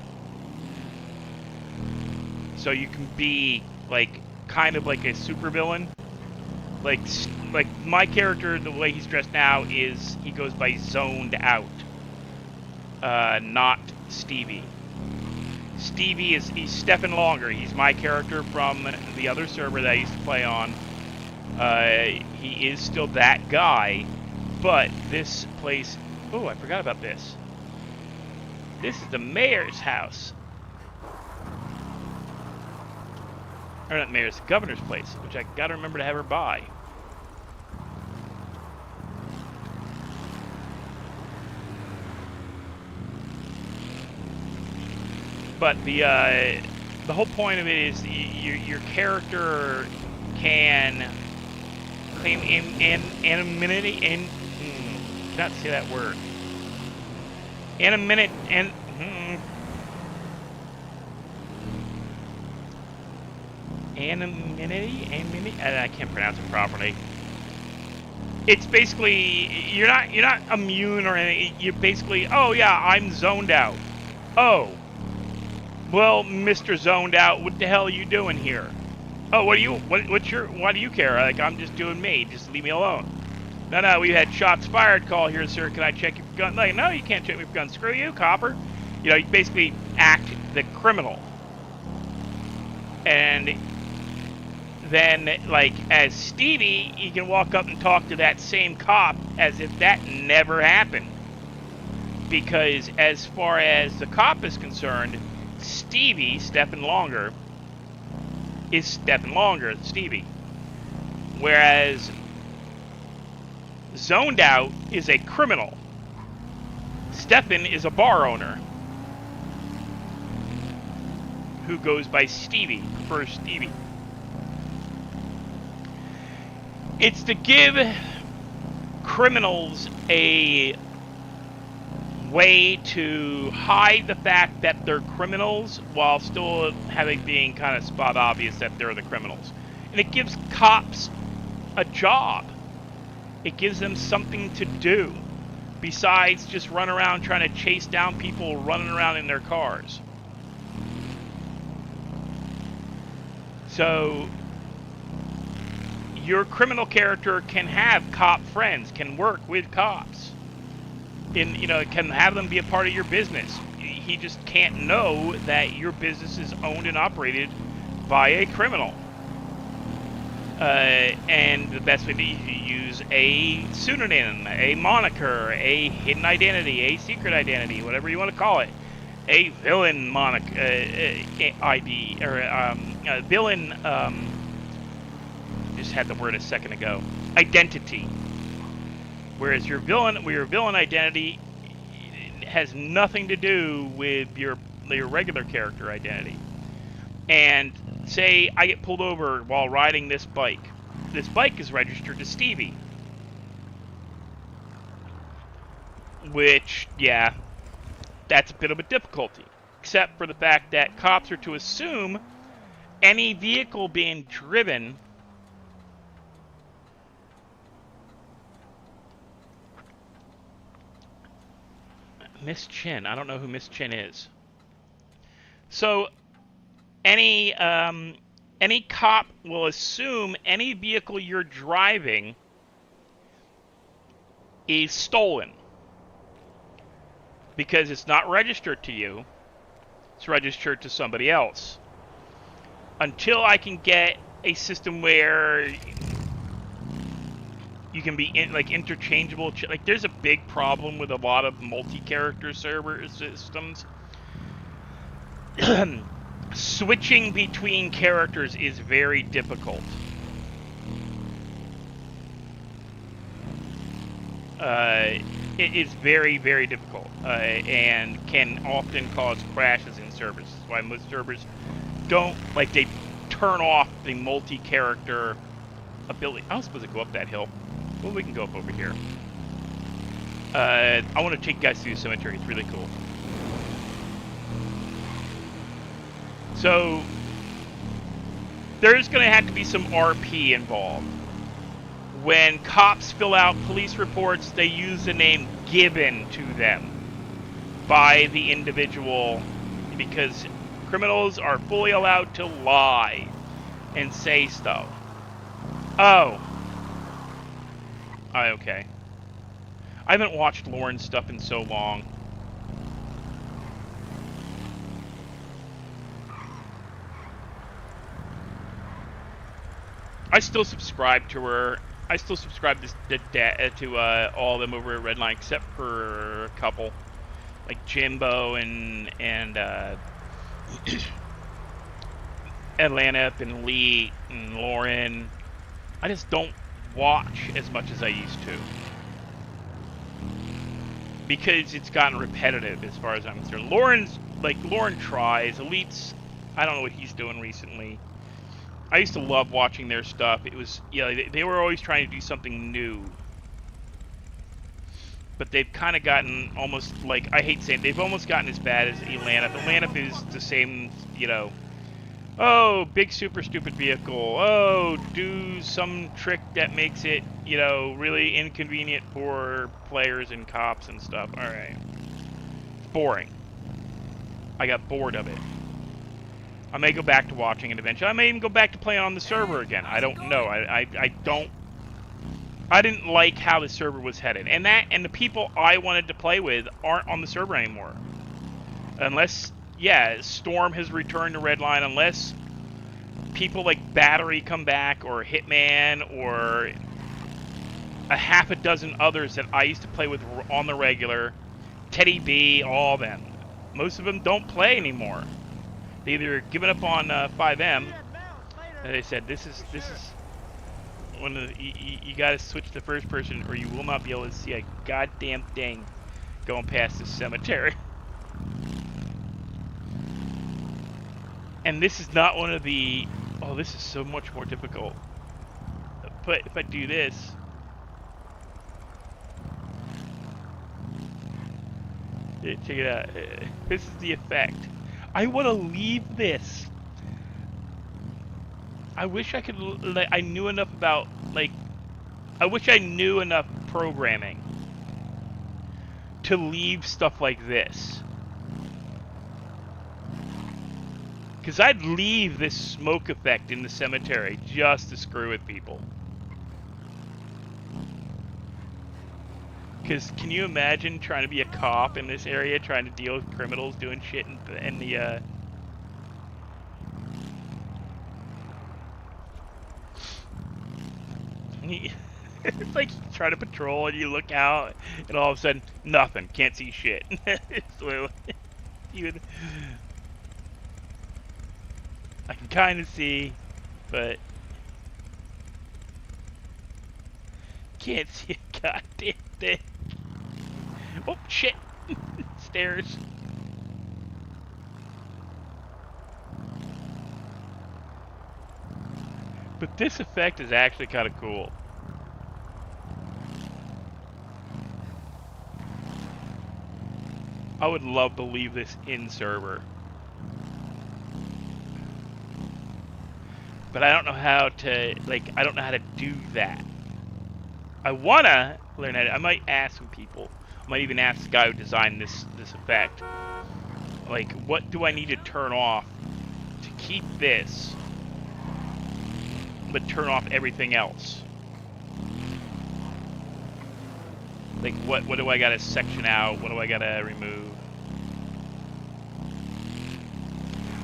So you can be like kind of like a supervillain. Like my character, the way he's dressed now is he goes by Zoned Out, not Stevie. Stevie he's Stephen Longer. He's my character from the other server that I used to play on. He is still that guy, but this place. Oh, I forgot about this. This is the mayor's house. Or not mayor's, the governor's place, which I gotta remember to have her buy. But the whole point of it is your character can claim anonymity and cannot say that word. Anonymity and anonymity. I can't pronounce it properly. It's basically you're not immune or anything. You're basically, oh yeah, I'm zoned out. Oh, well, Mr. Zoned Out, what the hell are you doing here? Oh, why do you care? Like, I'm just doing me. Just leave me alone. No, we had shots fired call here, sir. Can I check your gun? Like, no, you can't check your gun. Screw you, copper. You know, you basically act the criminal. And then, like, as Stevie, you can walk up and talk to that same cop as if that never happened. Because as far as the cop is concerned, Stevie, stepping longer, is stepping longer than Stevie. Whereas Zoned Out is a criminal. Stefan is a bar owner who goes by Stevie, prefers Stevie. It's to give criminals a way to hide the fact that they're criminals while still being kind of spot obvious that they're the criminals. And it gives cops a job. It gives them something to do besides just run around trying to chase down people running around in their cars. So your criminal character can have cop friends, can work with cops, can have them be a part of your business. He just can't know that your business is owned and operated by a criminal. And the best way to use a pseudonym, a moniker, a hidden identity, a secret identity, whatever you want to call it, a villain ID, or a villain. Just had the word a second ago. Identity. Whereas your villain identity has nothing to do with your regular character identity. And say I get pulled over while riding this bike. This bike is registered to Stevie. Which, yeah, that's a bit of a difficulty. Except for the fact that cops are to assume any vehicle being driven Miss Chin. I don't know who Miss Chin is. So any cop will assume any vehicle you're driving is stolen because it's not registered to you. It's registered to somebody else. Until I can get a system where you can be interchangeable. Like, there's a big problem with a lot of multi-character server systems. Switching between characters is very difficult. It is very, very difficult, and can often cause crashes in servers. That's why most servers don't, they turn off the multi-character ability. I was supposed to go up that hill. Well, we can go up over here. I want to take you guys through the cemetery. It's really cool. So, there's going to have to be some RP involved. When cops fill out police reports, they use the name given to them by the individual, because criminals are fully allowed to lie and say stuff. Oh. Okay. I haven't watched Lauren's stuff in so long. I still subscribe to her. I still subscribe to all of them over at Redline, except for a couple, like Jimbo and Atlanta and Lee and Lauren. I just don't watch as much as I used to because it's gotten repetitive as far as I'm concerned. Lauren tries. Elite's, I don't know what he's doing recently. I used to love watching their stuff. It was, they were always trying to do something new. But they've kind of gotten almost, I hate saying, they've almost gotten as bad as Atlanta. Atlanta is the same, oh, big super stupid vehicle. Oh, do some trick that makes it, really inconvenient for players and cops and stuff. Alright. It's boring. I got bored of it. I may go back to watching it eventually. I may even go back to playing on the server again. I don't know. I didn't like how the server was headed. And the people I wanted to play with aren't on the server anymore. Unless, Storm has returned to Redline. Unless people like Battery come back, or Hitman, or a half a dozen others that I used to play with on the regular, Teddy B, all of them. Most of them don't play anymore. They either given up on 5M, and they said this is one of the, you got to switch to first person, or you will not be able to see a goddamn thing going past this cemetery. And this is not one of the. Oh, this is so much more difficult. But if I do this. Check it out. This is the effect. I want to leave this. I wish I could. Like, I knew enough about. Like, I wish I knew enough programming to leave stuff like this. Because I'd leave this smoke effect in the cemetery just to screw with people. Because can you imagine trying to be a cop in this area, trying to deal with criminals doing shit in the it's like you try to patrol and you look out and all of a sudden, nothing. Can't see shit. Even I can kind of see, but can't see a goddamn thing. Oh, shit. Stairs. But this effect is actually kind of cool. I would love to leave this in server. But I don't know how to, like, I don't know how to do that. I wanna learn how to, I might ask some people. I might even ask the guy who designed this effect. Like, what do I need to turn off to keep this, but turn off everything else? Like, what do I gotta section out? What do I gotta remove?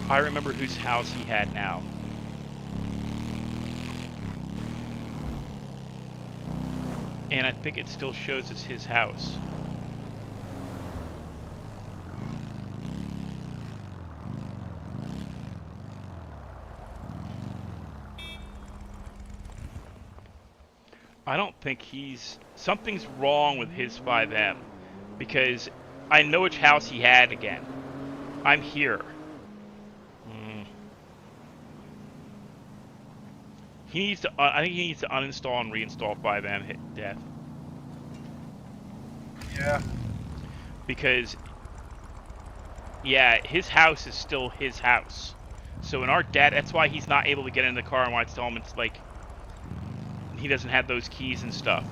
I remember whose house he had now. And I think it still shows as his house. I don't think something's wrong with his 5M. Because I know which house he had again. I'm here. He needs to. I think he needs to uninstall and reinstall 5M hit death. Yeah. Because, yeah, his house is still his house. So in our debt, that's why he's not able to get in the car, and why I tell him it's like he doesn't have those keys and stuff.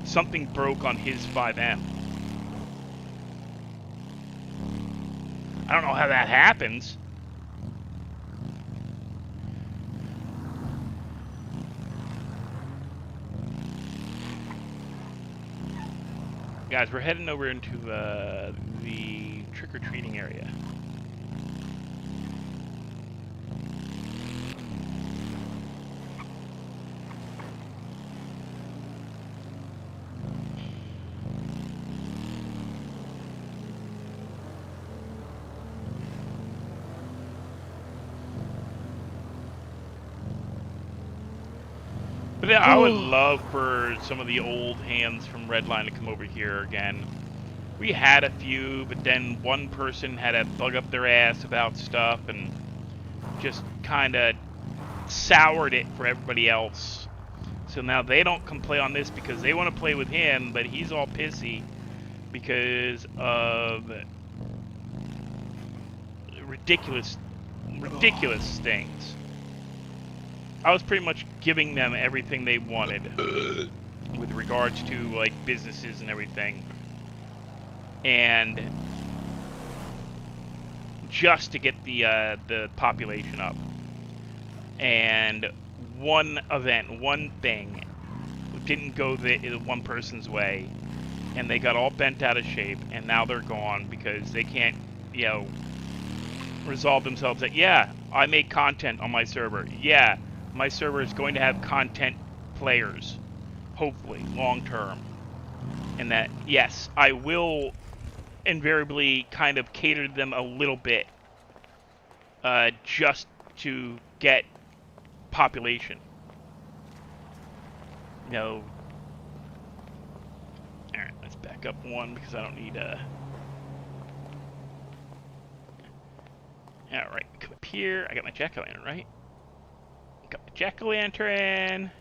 Something broke on his 5M. I don't know how that happens. Guys, we're heading over into the trick-or-treating area. But yeah, I would love for some of the old hands from Redline to come over here again. We had a few, but then one person had a bug up their ass about stuff and just kind of soured it for everybody else. So now they don't come play on this because they want to play with him, but he's all pissy because of ridiculous things. I was pretty much giving them everything they wanted with regards to like businesses and everything, and just to get the population up. And one event, one thing didn't go the one person's way, and they got all bent out of shape, and now they're gone because they can't, you know, resolve themselves that, yeah, I make content on my server. Yeah, my server is going to have content players, hopefully, long term. And that, yes, I will invariably kind of cater to them a little bit, just to get population. You know, alright, let's back up one because I don't need Alright, come up here. I got my jack-o'-lantern, right? Got my jack-o'-lantern.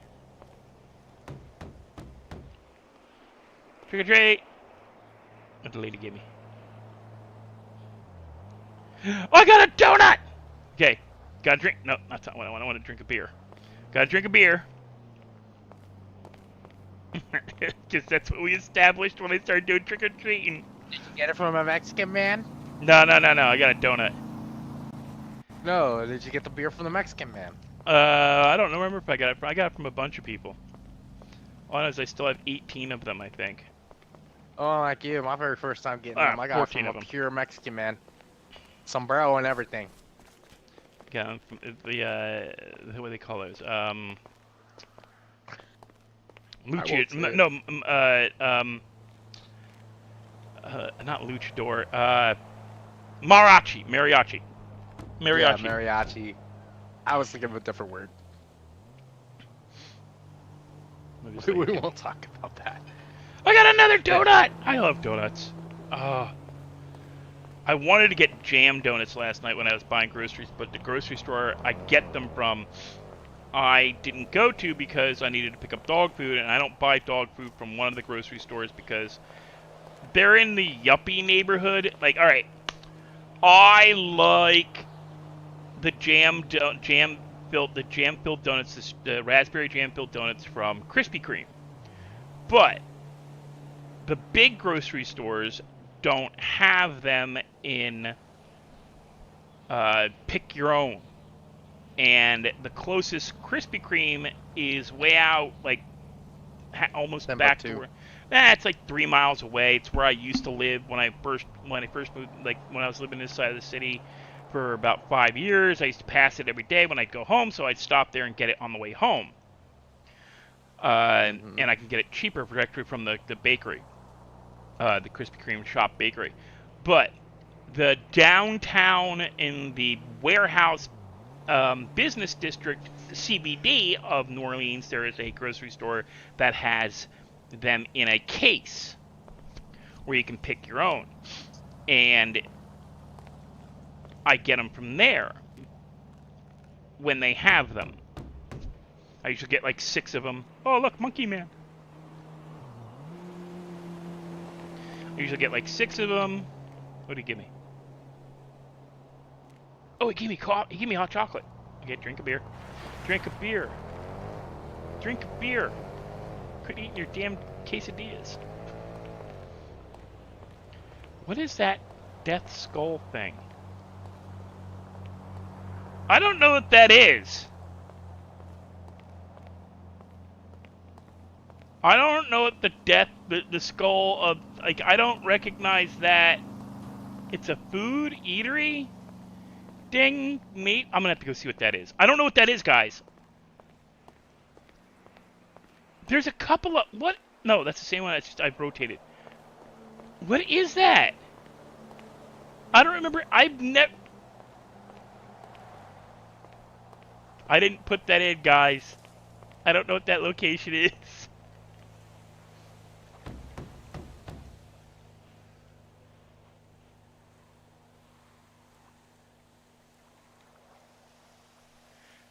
Trick or treat. What the lady gave me. Oh, I got a donut! Okay, gotta drink. No, that's not what I want. I want to drink a beer. Gotta drink a beer. Because that's what we established when I started doing trick or treating. Did you get it from a Mexican man? No. I got a donut. No, did you get the beer from the Mexican man? I don't remember if I got it. I got it from a bunch of people. All I know is I still have 18 of them, I think. Oh, like you, my very first time getting them. I got it 14 from of a them. pure Mexican man. Sombrero and everything. Got them from what do they call those? Luchador. No, not luchador. Mariachi. Yeah, mariachi. I was thinking of a different word. We won't talk about that. I got another donut! I love donuts. I wanted to get jam donuts last night when I was buying groceries, but the grocery store I get them from, I didn't go to because I needed to pick up dog food, and I don't buy dog food from one of the grocery stores because they're in the yuppie neighborhood. Like, alright, I like the jam-filled donuts, the raspberry jam-filled donuts from Krispy Kreme. But the big grocery stores don't have them in pick your own. And the closest Krispy Kreme is way out, like almost back to where. It's like 3 miles away. It's where I used to live when I first moved. Like when I was living this side of the city for about 5 years, I used to pass it every day when I'd go home. So I'd stop there and get it on the way home. And I can get it cheaper directly from the bakery, the Krispy Kreme shop bakery. But the downtown in the warehouse business district, CBD of New Orleans, there is a grocery store that has them in a case where you can pick your own. And I get them from there when they have them. I usually get like 6 of them. Oh, look, Monkey Man. I usually get like 6 of them. What did he give me? Oh, he gave me coffee. He gave me hot chocolate. Okay, drink a beer. Drink a beer. Drink a beer. Quit eating your damn quesadillas. What is that death skull thing? I don't know what that is. I don't know what the skull of, like, I don't recognize that. It's a food eatery? Ding, meat. I'm gonna have to go see what that is. I don't know what that is, guys. There's a couple of, what? No, that's the same one I've rotated. What is that? I don't remember. I didn't put that in, guys. I don't know what that location is.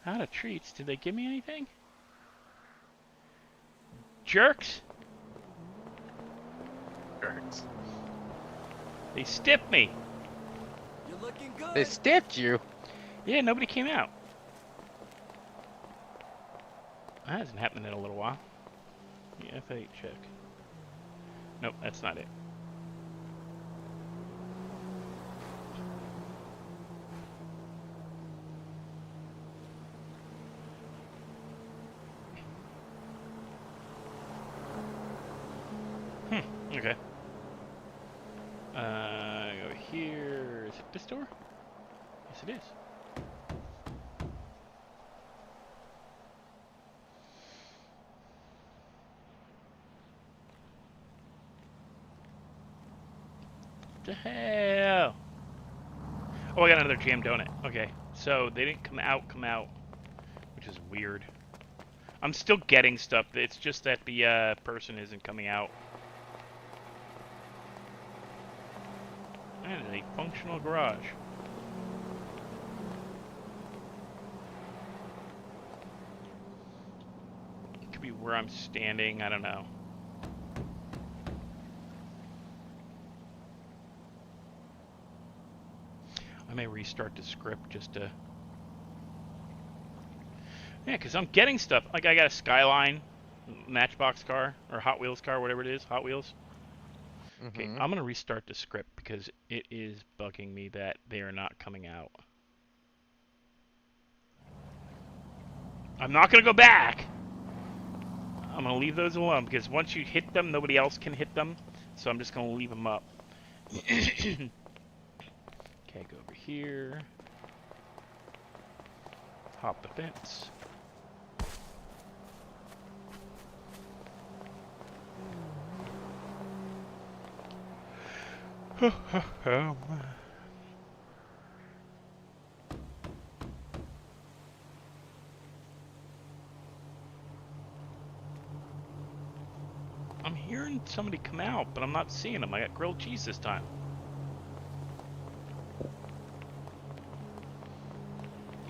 Out of treats. Did they give me anything? Jerks? Jerks. They stiffed me. You're looking good. They stiffed you? Yeah, nobody came out. That hasn't happened in a little while. Yeah, F8 check. Nope, that's not it. Okay. Go here. Is it this door? it is. What the hell? Oh, I got another jam donut. Okay, so they didn't come out, which is weird. I'm still getting stuff. It's just that the person isn't coming out. That is a functional garage. It could be where I'm standing. I don't know. I may restart the script just to... Yeah, because I'm getting stuff. Like, I got a Skyline Matchbox car, or Hot Wheels car, whatever it is. Hot Wheels. Okay, I'm going to restart the script because it is bugging me that they are not coming out. I'm not going to go back. I'm going to leave those alone because once you hit them, nobody else can hit them. So I'm just going to leave them up. Okay, go over here. Hop the fence. I'm hearing somebody come out, but I'm not seeing them. I got grilled cheese this time.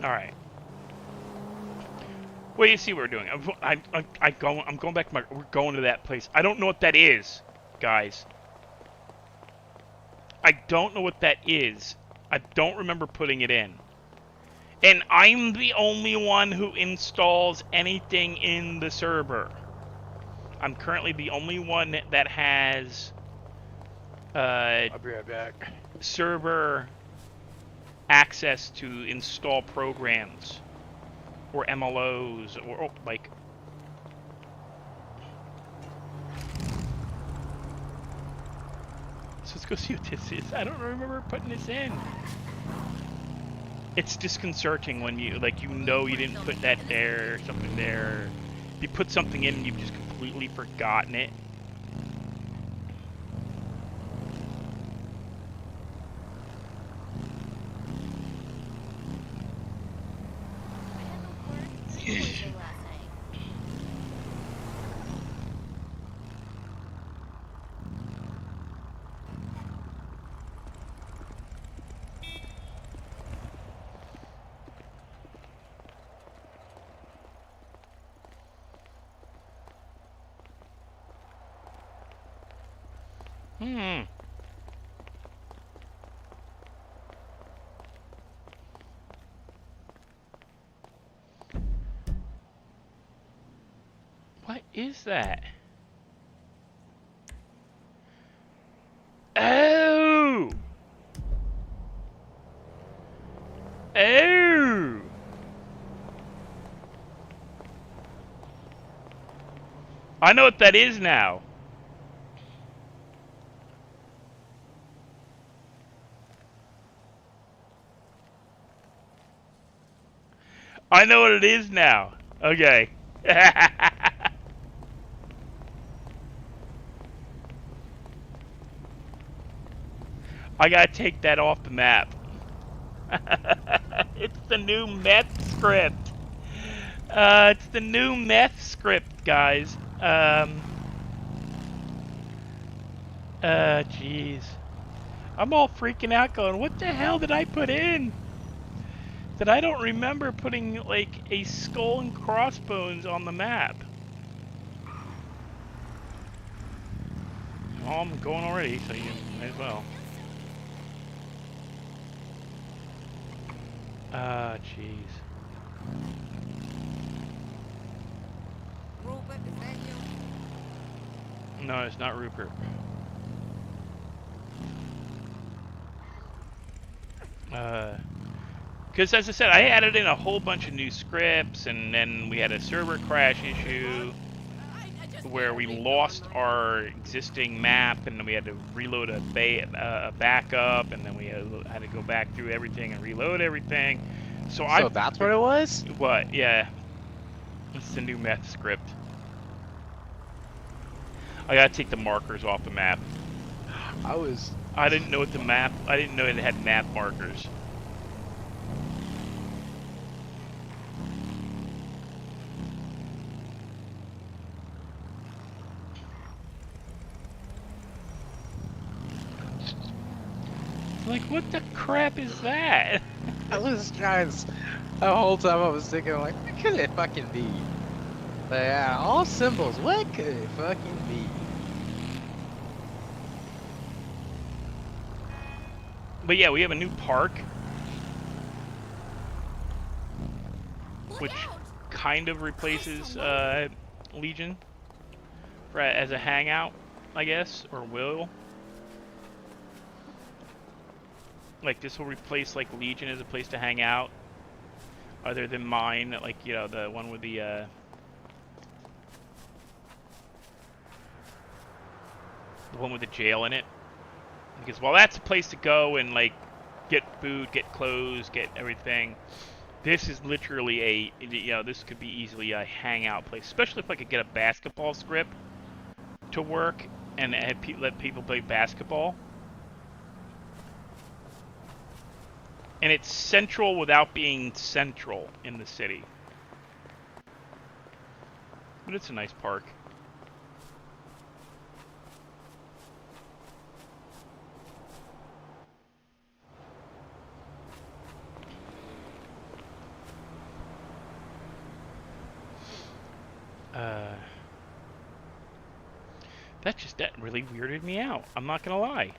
All right. Well, you see what we're doing. I'm going back to my. We're going to that place. I don't know what that is, guys. I don't know what that is. I don't remember putting it in. And I'm the only one who installs anything in the server. I'm currently the only one that has I'll be right back. server access to install programs or MLOs or like. So let's go see what this is. I don't remember putting this in. It's disconcerting when you you didn't put that there or something there. If you put something in and you've just completely forgotten it. What is that? Oh! Oh! I know what that is now. I know what it is now. Okay. I gotta take that off the map. It's the new meth script. It's the new meth script, guys. Jeez. I'm all freaking out going, what the hell did I put in? That I don't remember putting, like, a skull and crossbones on the map. Well, I'm going already, so you might as well. Jeez. Rupert, is that you? No, it's not Rupert. Because as I said, I added in a whole bunch of new scripts, and then we had a server crash issue. where we lost our existing map, and then we had to reload a backup, and then we had to go back through everything and reload everything. So that's what it was? What? Yeah. It's the new meth script. I gotta take the markers off the map. I didn't know I didn't know it had map markers. Like, what the crap is that? I was trying. The whole time I was thinking, like, what could it fucking be? But yeah, all symbols. What could it fucking be? But yeah, we have a new park, which kind of replaces Legion as a hangout, I guess, or will. Like, this will replace, like, Legion as a place to hang out, other than mine, like, you know, the one with the one with the jail in it. Because while that's a place to go and, like, get food, get clothes, get everything, this is literally this could be easily a hangout place, especially if I could get a basketball script to work and let people play basketball. And it's central without being central in the city. But it's a nice park. That really weirded me out. I'm not gonna lie.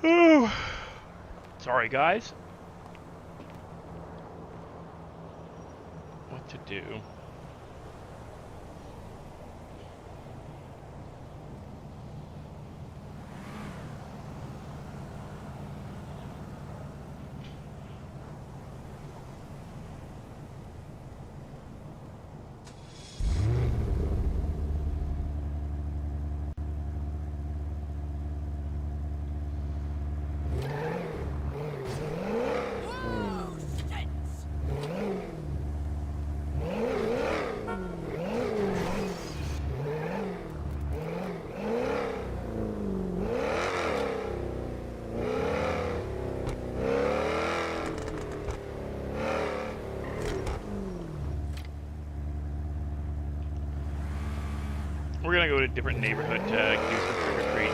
Ooh. Sorry, guys. What to do? We're gonna go to a different neighborhood to do some trick-or-treating.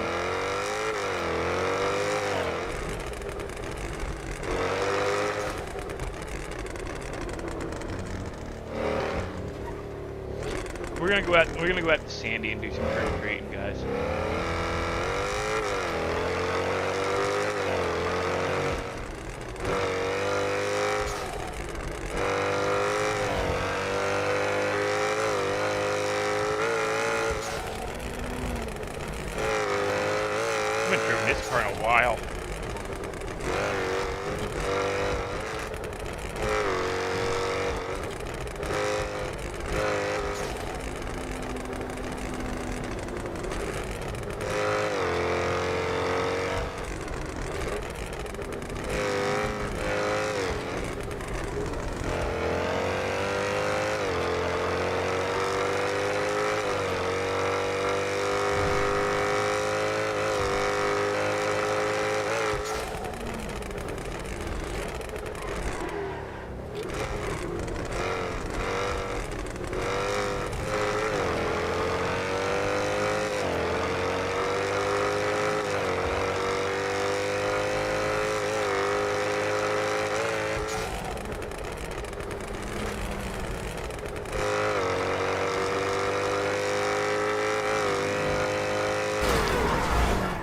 We're gonna go out to Sandy and do some trick-or-treating, guys. I haven't driven this car in a while.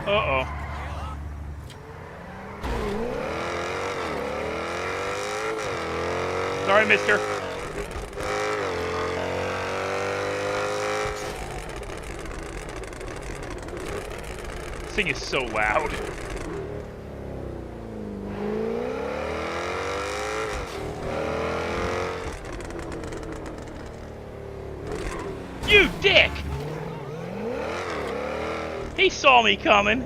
Uh-oh. Sorry, mister. This thing is so loud. You dick! He saw me coming.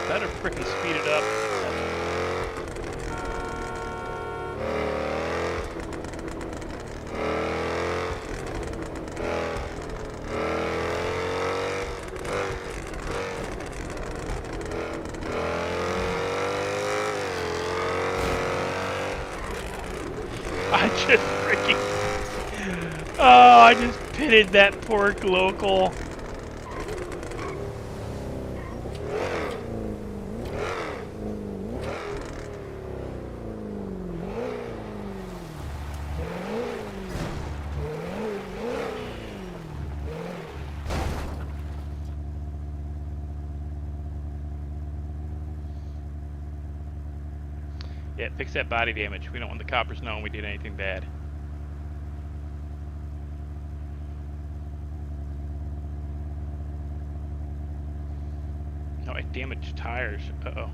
Better frickin' speed it up. I just freaking... Oh, I just pitted that poor local. Yeah, fix that body damage. We don't want the coppers knowing we did anything bad. No, I damaged tires. Uh-oh.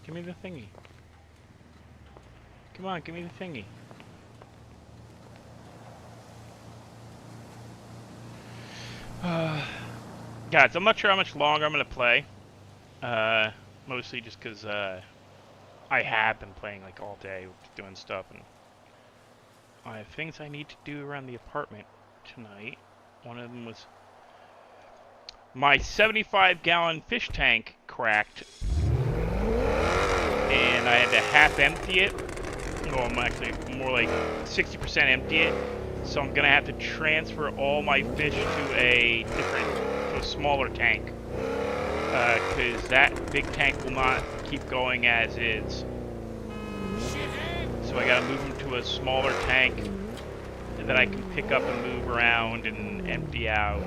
Give me the thingy. Come on, give me the thingy. Guys, I'm not sure how much longer I'm gonna play. Mostly just because I have been playing like all day, doing stuff, and I have things I need to do around the apartment tonight. One of them was my 75-gallon fish tank cracked, and I had to half empty it. Well, I'm actually more like 60% empty it. So I'm gonna have to transfer all my fish to a smaller tank, because that big tank will not keep going as is. So I gotta move them to a smaller tank that I can pick up and move around and empty out.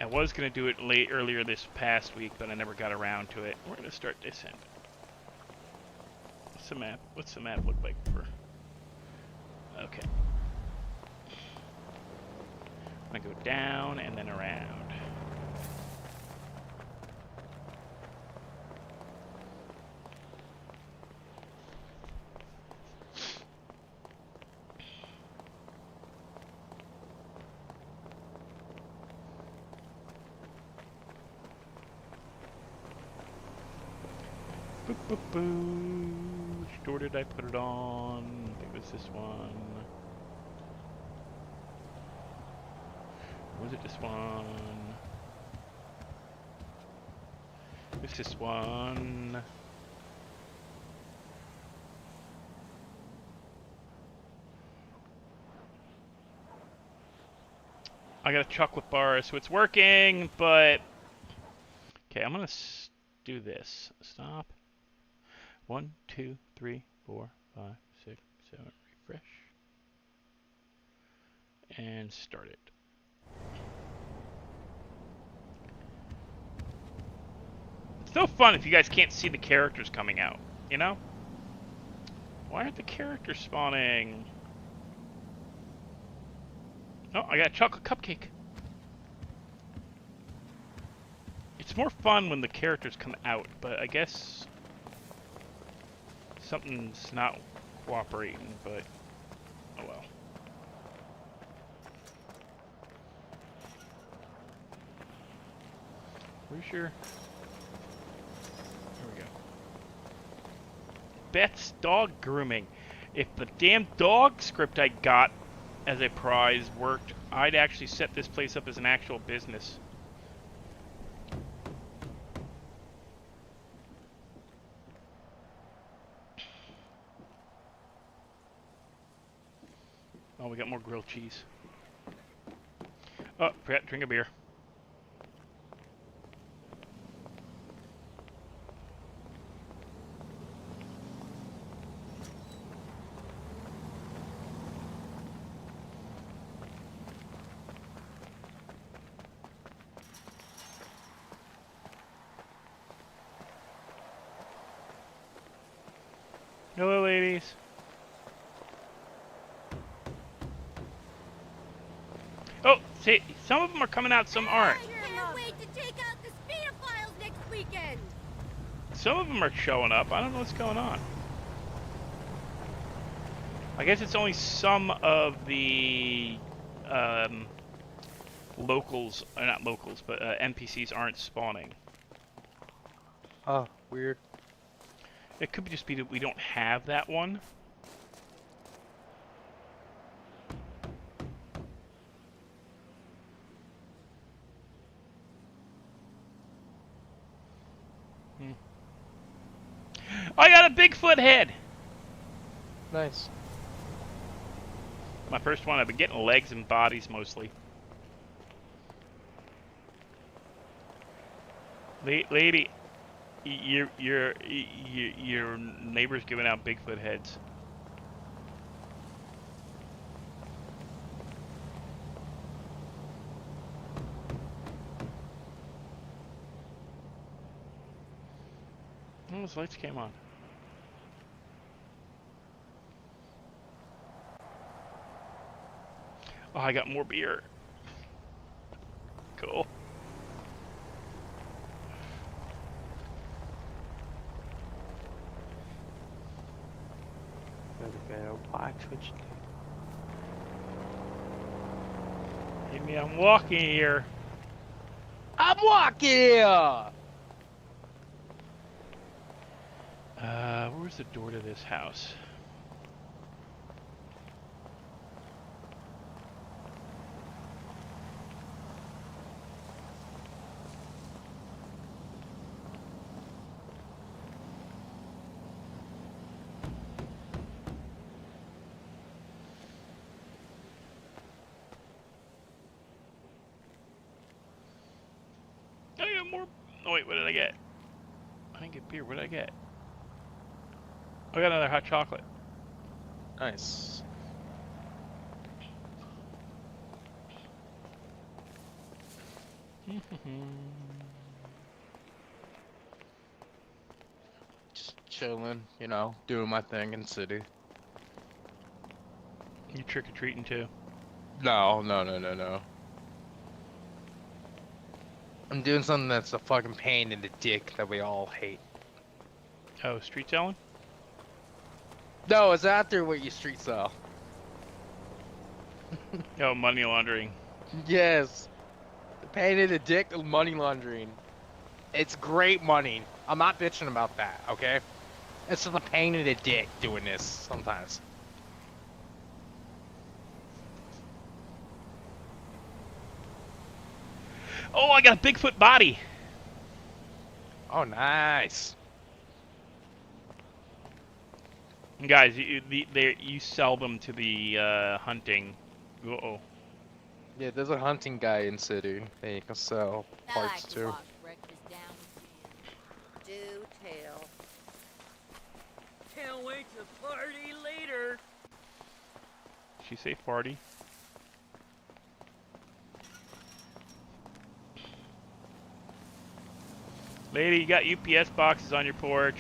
I was gonna do it earlier this past week, but I never got around to it. We're gonna start this end. What's the map? What's the map look like for? Okay. I'm gonna go down and then around. Boop, boop, boop. Which door did I put it on? I think it was this one. Or was it this one? It's this one. I got a chocolate bar, so it's working, but... Okay, I'm gonna do this. Stop. 1, 2, 3, 4, 5, 6, 7, refresh. And start it. It's no fun if you guys can't see the characters coming out, you know? Why aren't the characters spawning? Oh, I got a chocolate cupcake. It's more fun when the characters come out, but I guess something's not cooperating, but Oh well. Where's your... Here we go. Beth's dog grooming. If the damn dog script I got as a prize worked, I'd actually set this place up as an actual business. Oh, we got more grilled cheese. Oh, forgot to drink a beer. Hello, ladies. Oh, see, some of them are coming out, some aren't. Can't wait to take out the speedophiles next weekend. Some of them are showing up. I don't know what's going on. I guess it's only some of the locals, not locals, but NPCs aren't spawning. Oh, weird. It could just be that we don't have that one. I got a Bigfoot head! Nice. My first one. I've been getting legs and bodies mostly. Lady, your neighbor's giving out Bigfoot heads. Oh, those lights came on. Oh, I got more beer. Cool. Better watch what you do. Give me, I'm walking here. I'm walking here! Where's the door to this house? Oh, you got more. Oh, wait, what did I get? I didn't get beer. What did I get? I got another hot chocolate. Nice. Just chilling, you know, doing my thing in city. You trick-or-treating too? No. I'm doing something that's a fucking pain in the dick that we all hate. Oh, street selling? No, it's after what you street sell. Oh, money laundering. Yes. The pain in the dick of money laundering. It's great money. I'm not bitching about that, okay? It's just a pain in the dick doing this sometimes. Oh, I got a Bigfoot body. Oh, nice. Guys, you sell them to the hunting. Uh-oh. Yeah, there's a hunting guy in city that you can sell I parts like to. wash breakfast down with you. Do tell. Can't wait to party later. She say farty? Lady, you got UPS boxes on your porch.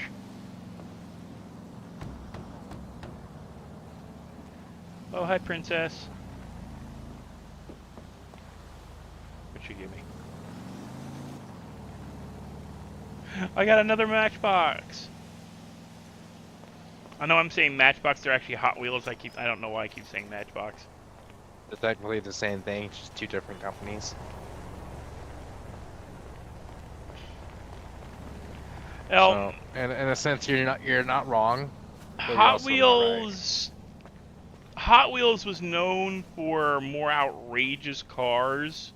Oh, hi, princess. What'd you give me? I got another matchbox. I know I'm saying Matchbox. They're actually Hot Wheels. I don't know why I keep saying Matchbox. They're technically the same thing, just two different companies. Well, So, in a sense, you're not wrong. But you're Hot also not right. Wheels. Hot Wheels was known for more outrageous cars,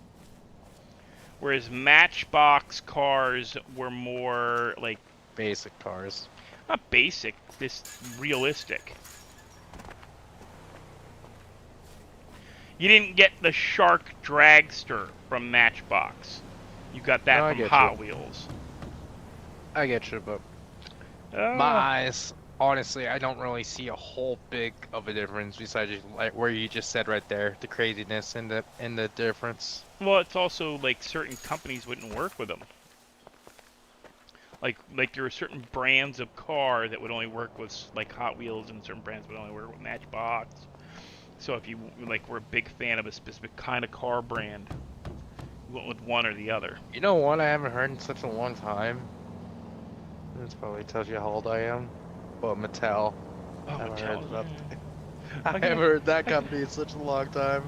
whereas Matchbox cars were more like Basic cars. not basic, just realistic. You didn't get the Shark Dragster from Matchbox. You got that No, I from get Hot you. Wheels. I get you, but my eyes, honestly, I don't really see a whole big of a difference besides just, like where you just said right there, the craziness and the difference. Well, it's also like certain companies wouldn't work with them. Like there are certain brands of car that would only work with like Hot Wheels, and certain brands would only work with Matchbox. So if you like were a big fan of a specific kind of car brand, you went with one or the other. You know what I haven't heard in such a long time? This probably tells you how old I am. But Mattel. Oh, I haven't heard Mattel. about. Yeah. I haven't heard that company in such a long time.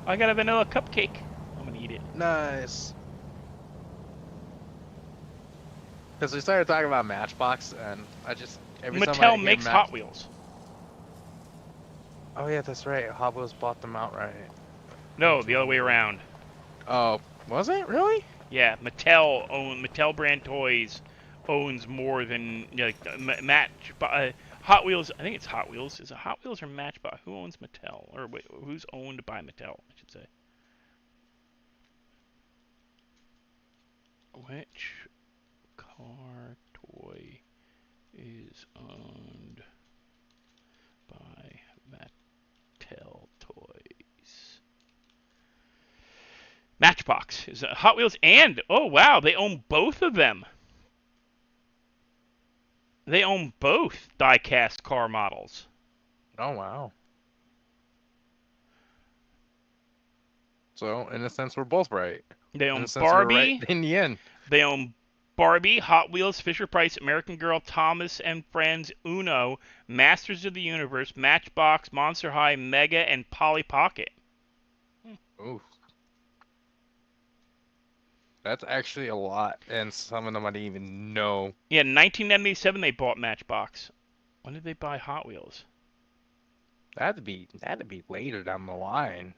I got a vanilla cupcake. I'm gonna eat it. Nice. Because we started talking about Matchbox, and I just every time I Mattel hear makes Match- Hot Wheels. Oh yeah, that's right. Hot Wheels bought them outright. No, the other way around. Oh, was it really? Yeah, Mattel brand toys owns more than Hot Wheels. I think it's Hot Wheels. Is it Hot Wheels or Matchbox? Who owns Mattel? Or wait, who's owned by Mattel? I should say. Which car toy is owned by Mattel Toys? Matchbox is Hot Wheels, and oh wow, they own both of them. They own both die-cast car models. Oh wow. So in a sense, we're both right. They In own a sense, we're right Barbie. in the end. They own Barbie, Hot Wheels, Fisher-Price, American Girl, Thomas and Friends, Uno, Masters of the Universe, Matchbox, Monster High, Mega, and Polly Pocket. Ooh. That's actually a lot, and some of them I didn't even know. Yeah, in 1997 they bought Matchbox. When did they buy Hot Wheels? That'd be later down the line,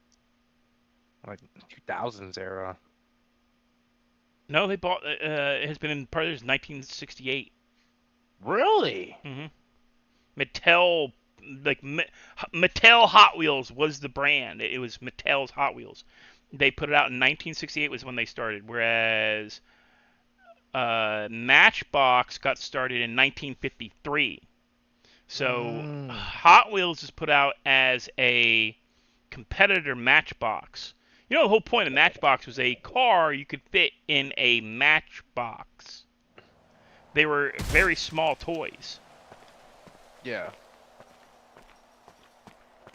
like 2000s era. No, they bought. It has been in partners since 1968. Really? Mm-hmm. Mattel, Mattel Hot Wheels was the brand. It was Mattel's Hot Wheels. They put it out in 1968 was when they started, whereas Matchbox got started in 1953. So Hot Wheels is put out as a competitor Matchbox. You know, the whole point of Matchbox was a car you could fit in a matchbox. They were very small toys. Yeah.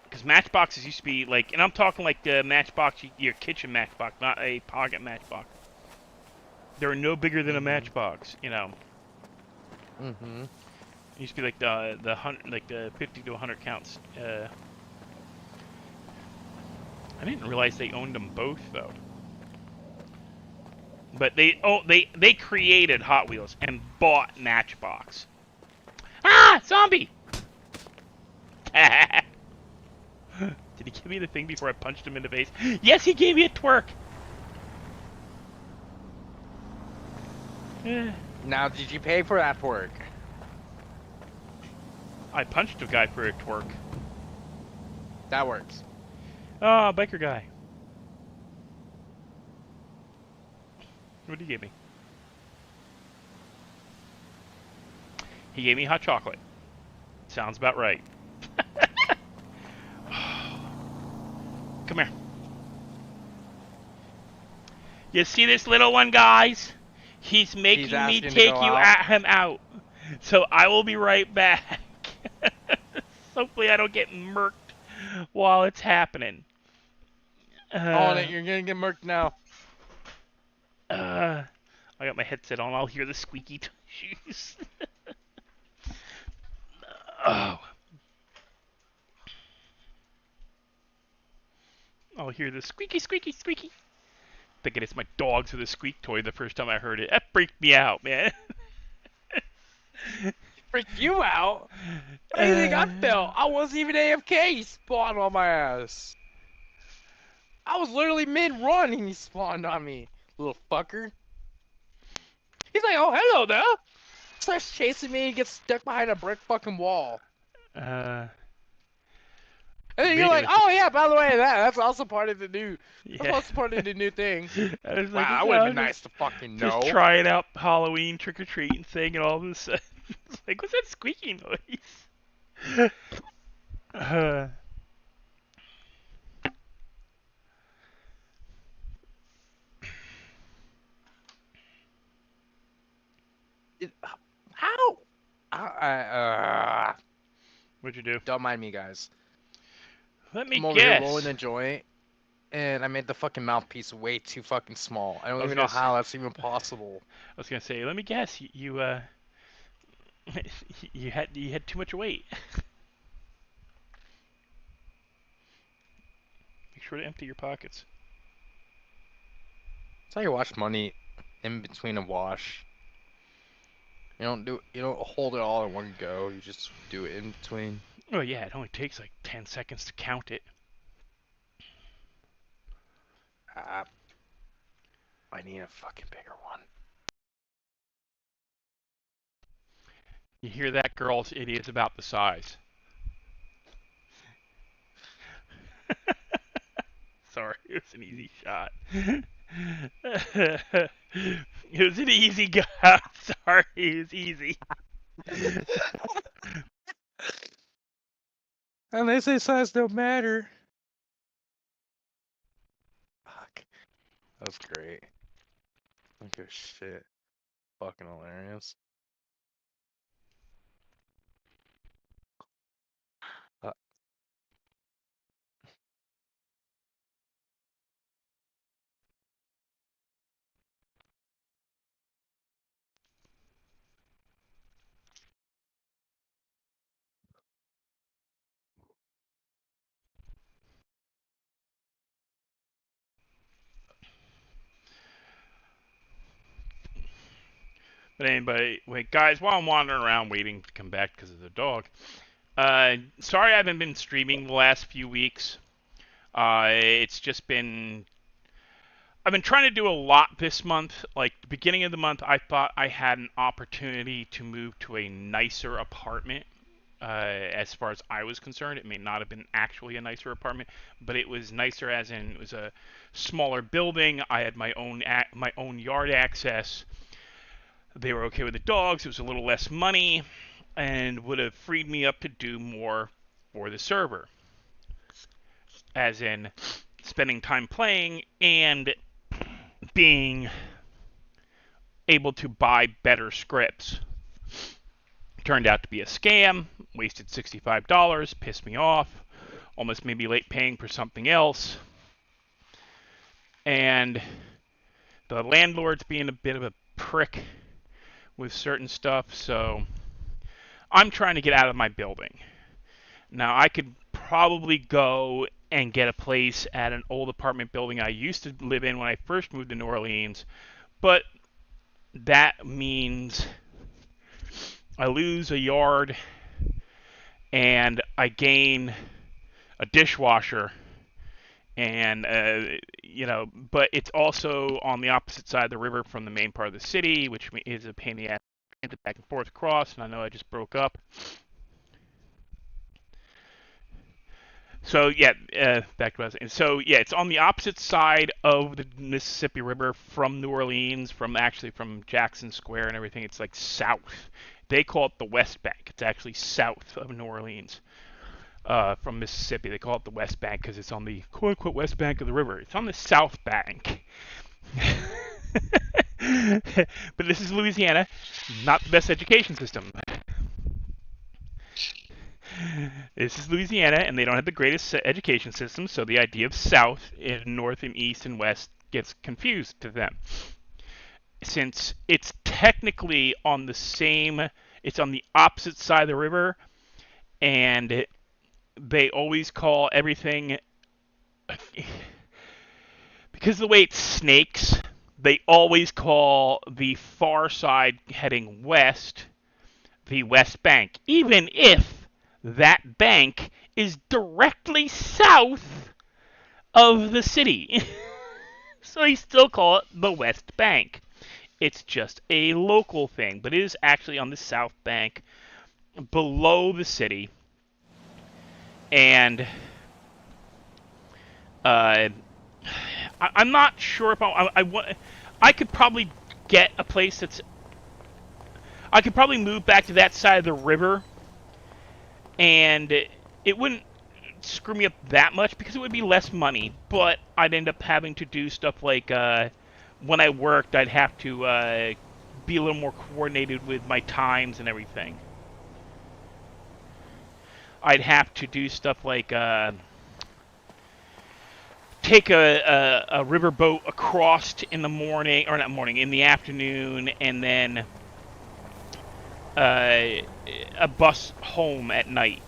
Because Matchboxes used to be like, and I'm talking like the Matchbox, your kitchen Matchbox, not a pocket Matchbox. They were no bigger than a Matchbox, you know. Mm-hmm. It used to be like the 50 to 100 counts. I didn't realize they owned them both though. But they created Hot Wheels and bought Matchbox. Ah, zombie! Did he give me the thing before I punched him in the face? Yes, he gave me a twerk. Now, did you pay for that work? I punched a guy for a twerk. That works. Ah, biker guy. What did he give me? He gave me hot chocolate. Sounds about right. Come here. You see this little one, guys? He's making me asking to take go you out. at him out. So I will be right back. Hopefully I don't get murked while it's happening. On it, you're gonna get murked now. I got my headset on. I'll hear the squeaky shoes. Oh. I'll hear the squeaky, squeaky, squeaky. Thinking it's my dogs with a squeak toy the first time I heard it. That freaked me out, man. Freaked you out? How do you think I felt? I wasn't even AFK. He spawned on my ass. I was literally mid-run and he spawned on me, little fucker. He's like, oh, hello there. Starts chasing me and gets stuck behind a brick fucking wall. Uh, And then you're like, oh yeah, by the way, that's also part of the new. That's yeah. also part of the new thing. I was Wow, like, that would have been nice to fucking know. Just trying out Halloween trick or treating thing and all this. It's like, what's that squeaky noise? Uh, How? What'd you do? Don't mind me, guys. Let me I'm over here guess. rolling a joint, and I made the fucking mouthpiece way too fucking small. I don't I was even know gonna how that's even possible. I was gonna say, let me guess. You you had too much weight. Make sure to empty your pockets. That's how you wash money in between a wash. You don't hold it all in one go. You just do it in between. Oh yeah, it only takes like 10 seconds to count it. I need a fucking bigger one. You hear that, girls? It is about the size. Sorry, it was an easy shot. It was an easy shot. Sorry, it was easy. And they say size don't matter. Fuck. That was great. Okay, shit. Fucking hilarious. But anyway, wait, guys, while I'm wandering around waiting to come back because of the dog, sorry I haven't been streaming the last few weeks. It's just been... I've been trying to do a lot this month. Like, the beginning of the month, I thought I had an opportunity to move to a nicer apartment. As far as I was concerned, it may not have been actually a nicer apartment, but it was nicer as in it was a smaller building. I had my own yard access. They were okay with the dogs. It was a little less money, and would have freed me up to do more for the server, as in spending time playing and being able to buy better scripts. Turned out to be a scam. Wasted $65. Pissed me off. Almost made me late paying for something else. And the landlord's being a bit of a prick with certain stuff, so I'm trying to get out of my building. Now, I could probably go and get a place at an old apartment building I used to live in when I first moved to New Orleans, but that means I lose a yard and I gain a dishwasher, and but it's also on the opposite side of the river from the main part of the city, which is a pain in the ass back and forth across. And I know I just broke up. So yeah, back to what I was saying. So yeah, it's on the opposite side of the Mississippi River from New Orleans, from Jackson Square and everything. It's like south. They call it the West Bank. It's actually south of New Orleans. From Mississippi, they call it the West Bank because it's on the quote-unquote West Bank of the river. It's on the South Bank. But this is Louisiana, not the best education system. This is Louisiana, and they don't have the greatest education system, so the idea of South and North and East and West gets confused to them. Since it's technically it's on the opposite side of the river, and they always call everything because of the way it snakes, they always call the far side heading west the West Bank, even if that bank is directly south of the city. So they still call it the West Bank. It's just a local thing, but it is actually on the south bank below the city. And I'm not sure if I could probably get a place that's. I could probably move back to that side of the river, and it wouldn't screw me up that much because it would be less money. But I'd end up having to do stuff like when I worked, I'd have to be a little more coordinated with my times and everything. I'd have to do stuff like take a river boat across in the morning, or not morning, in the afternoon, and then a bus home at night,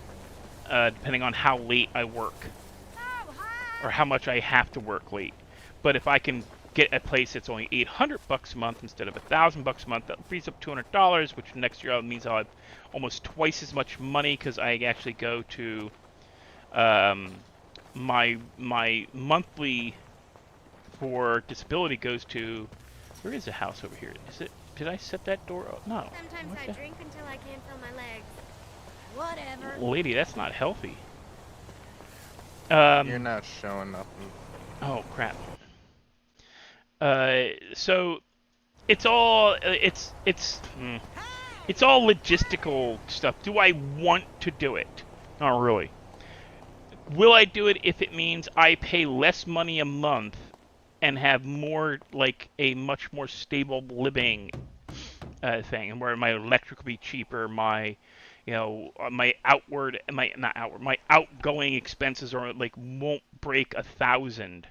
depending on how late I work, or how much I have to work late. But if I can get a place that's only $800 a month instead of $1,000 a month, that frees up $200, which next year means I'll have almost twice as much money because I actually go to my monthly for disability goes to. Where is the house over here? Is it? Did I set that door up? No. Sometimes I drink until I can't feel my legs. Whatever. Lady, that's not healthy. You're not showing nothing. Oh crap. So it's all it's all logistical stuff. Do I want to do it? Not really. Will I do it if it means I pay less money a month and have more, like, a much more stable living thing, and where my electric will be cheaper, my, you know, my outgoing expenses are like won't break 1,000.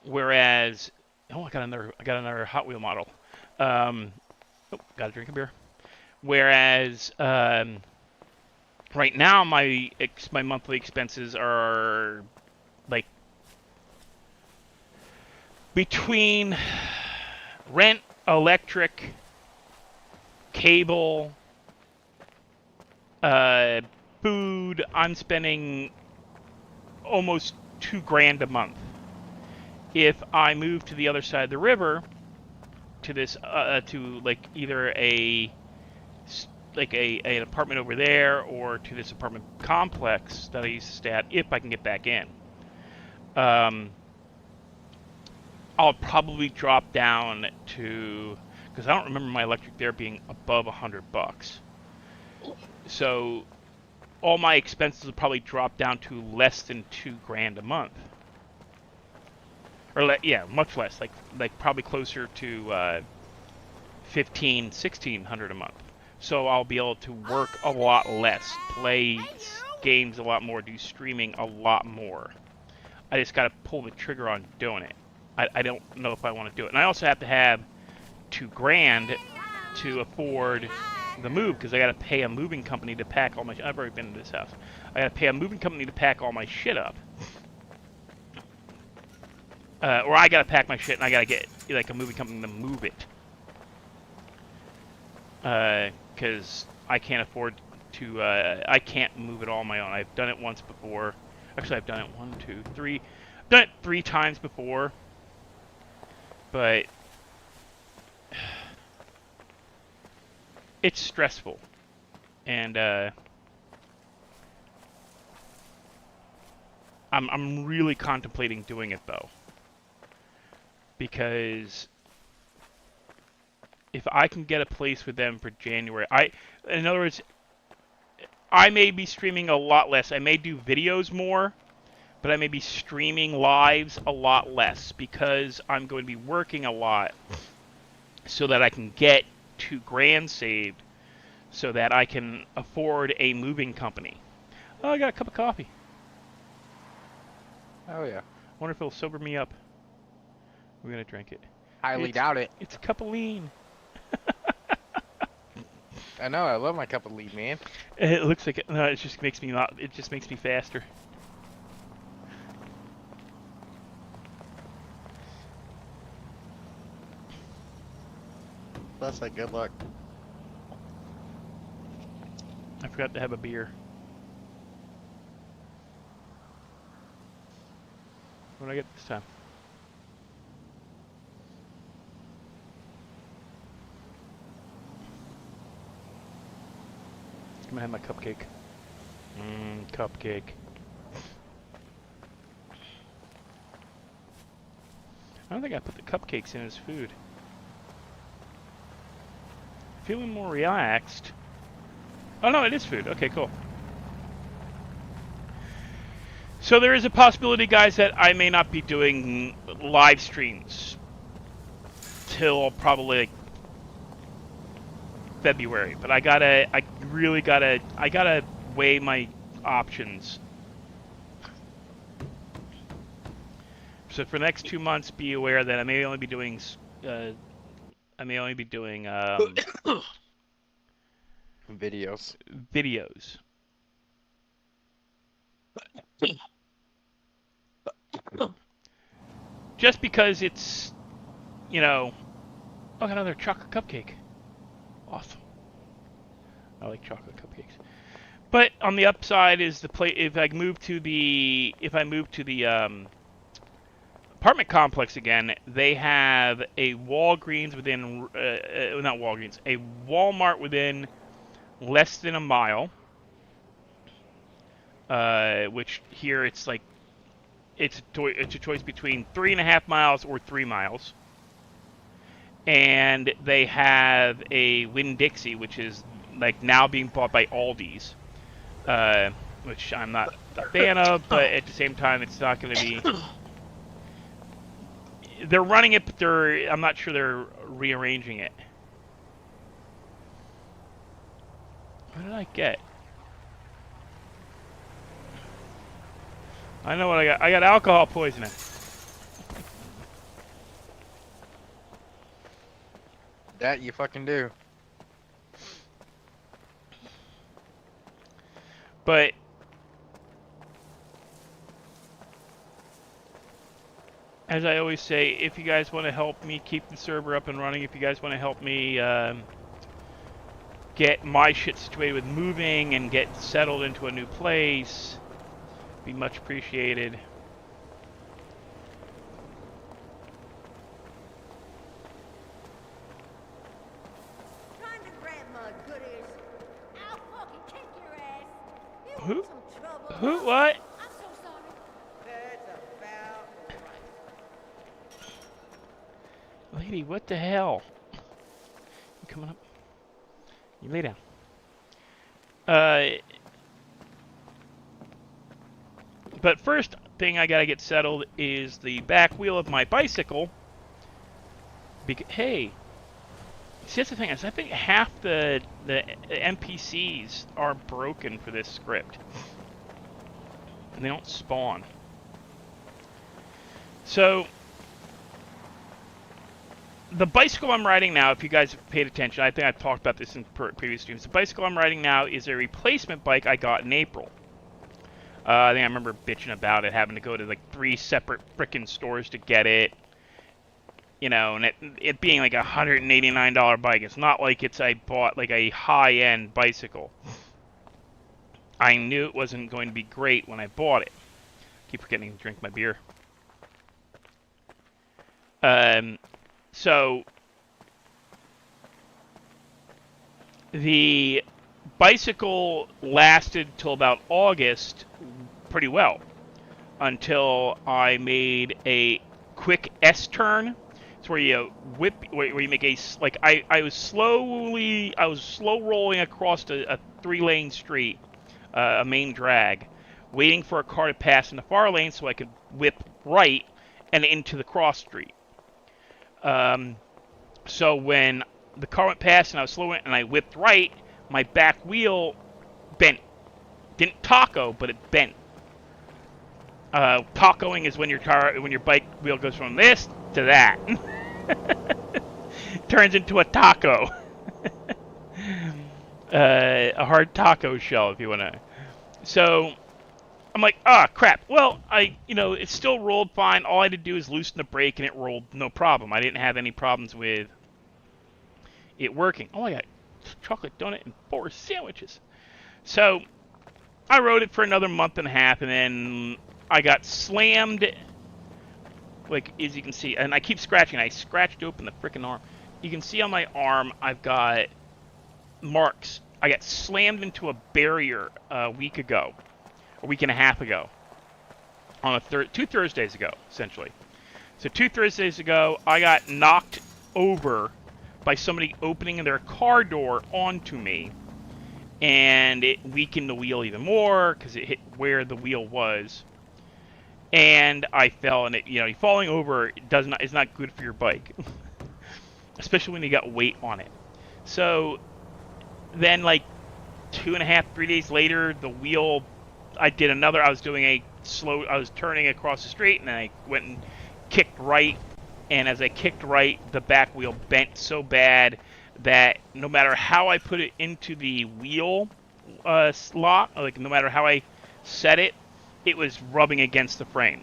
Whereas, oh, I got another Hot Wheel model. Oh, got a drink of beer. Whereas, right now my monthly expenses are like between rent, electric, cable, food. I'm spending almost $2,000 a month. If I move to the other side of the river, to this, to like either an apartment over there, or to this apartment complex that I used to stay at, if I can get back in, I'll probably drop down to, because I don't remember my electric there being above $100. So all my expenses will probably drop down to less than $2,000 a month. Or yeah, much less, like probably closer to $1,500-$1,600 a month. So I'll be able to work a lot less, play games a lot more, do streaming a lot more. I just got to pull the trigger on doing it. I don't know if I want to do it, and I also have to have $2,000 to afford the move, because I got to pay a moving company to pack all my. I've already been to this house. I got to pay a moving company to pack all my shit up. Or I gotta pack my shit and I gotta get like a moving company to move it. Because I can't afford to, I can't move it all on my own. I've done it once before. Actually, I've done it 1, 2, 3. I've done it 3 times before. But it's stressful. And, I'm really contemplating doing it though. Because if I can get a place with them for January, in other words, I may be streaming a lot less. I may do videos more, but I may be streaming lives a lot less because I'm going to be working a lot so that I can get $2,000 saved so that I can afford a moving company. Oh, I got a cup of coffee. Oh yeah. Wonder if it'll sober me up. We're gonna drink it. Highly doubt it. It's a cup of lean. I know. I love my cup of lead, man. It looks like it. No, it just makes me not. It just makes me faster. That's like good luck. I forgot to have a beer. What did I get this time? I'm gonna have my cupcake. Cupcake. I don't think I put the cupcakes in as food. Feeling more relaxed. Oh no, it is food. Okay, cool. So there is a possibility, guys, that I may not be doing live streams till probably like February. But I gotta weigh my options. So for the next 2 months, be aware that I may only be doing Videos. videos. Just because it's, you know, oh, I got another chocolate cupcake. Awesome. I like chocolate cupcakes. But on the upside is if I move to the apartment complex again, they have a Walgreens within not Walgreens, a Walmart within less than a mile. Which here it's like it's a choice between 3.5 miles or 3 miles. And they have a Winn-Dixie, which is like now being bought by Aldi's, which I'm not a fan of, but at the same time, it's not going to be. They're running it, but I'm not sure they're rearranging it. What did I get? I know what I got. I got alcohol poisoning. That you fucking do. But as I always say, if you guys want to help me keep the server up and running, if you guys want to help me get my shit situated with moving and get settled into a new place, be much appreciated. Trying to grab my goodies. I'll fucking kick your ass. You Who? want some trouble? Who? What? I'm so sorry. That's about right. Lady, what the hell? You coming up? You lay down. But first thing I gotta get settled is the back wheel of my bicycle. Hey, see, that's the thing is I think half the NPCs are broken for this script, and they don't spawn. So the bicycle I'm riding now, if you guys have paid attention, I think I've talked about this in previous streams. The bicycle I'm riding now is a replacement bike I got in April. I think I remember bitching about it, having to go to like 3 separate frickin' stores to get it. You know, and it being like a $189 bike. It's not like I bought like a high-end bicycle. I knew it wasn't going to be great when I bought it. Keep forgetting to drink my beer. So the bicycle lasted till about August pretty well, until I made a quick S-turn. It's where you whip, where you make a, like, I was slow rolling across a 3-lane street, a main drag, waiting for a car to pass in the far lane so I could whip right and into the cross street. So when the car went past and I was slowing and I whipped right, my back wheel bent. Didn't taco, but it bent. Tacoing is when your bike wheel goes from this to that. Turns into a taco. A hard taco shell, if you want to. So I'm like, ah, crap. Well, it still rolled fine. All I had to do is loosen the brake, and it rolled no problem. I didn't have any problems with it working. Oh, I got chocolate donut and 4 sandwiches. So I rode it for another month and a half, and then I got slammed, like, as you can see, and I keep scratching. I scratched open the freaking arm. You can see on my arm, I've got marks. I got slammed into a barrier a week ago, a week and a half ago, on 2 Thursdays ago, essentially. So 2 Thursdays ago, I got knocked over by somebody opening their car door onto me, and it weakened the wheel even more because it hit where the wheel was. And I fell, and falling over is not good for your bike, especially when you got weight on it. So then, like 2.5, 3 days later, the wheel. I was turning across the street, and I went and kicked right. And as I kicked right, the back wheel bent so bad that no matter how I put it into the wheel slot, like no matter how I set it, it was rubbing against the frame.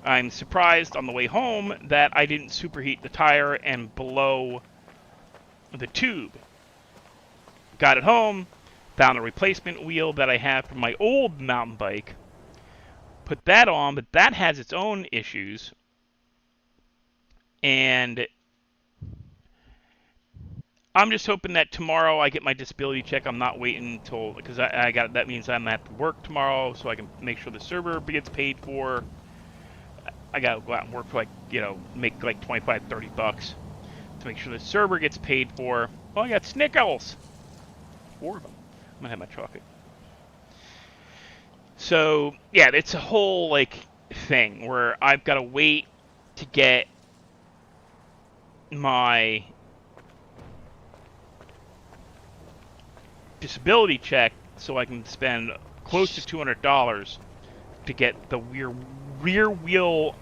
I'm surprised on the way home that I didn't superheat the tire and blow the tube. Got it home, found a replacement wheel that I have from my old mountain bike, put that on, but that has its own issues. And I'm just hoping that tomorrow I get my disability check. I'm not waiting until, because that means I'm at work tomorrow, so I can make sure the server gets paid for. I gotta go out and work for make like 25, 30 bucks to make sure the server gets paid for. Oh, I got Snickles! 4 of them. I'm gonna have my chocolate. So, yeah, it's a whole, thing where I've got to wait to get my disability check so I can spend close to $200 to get the rear wheel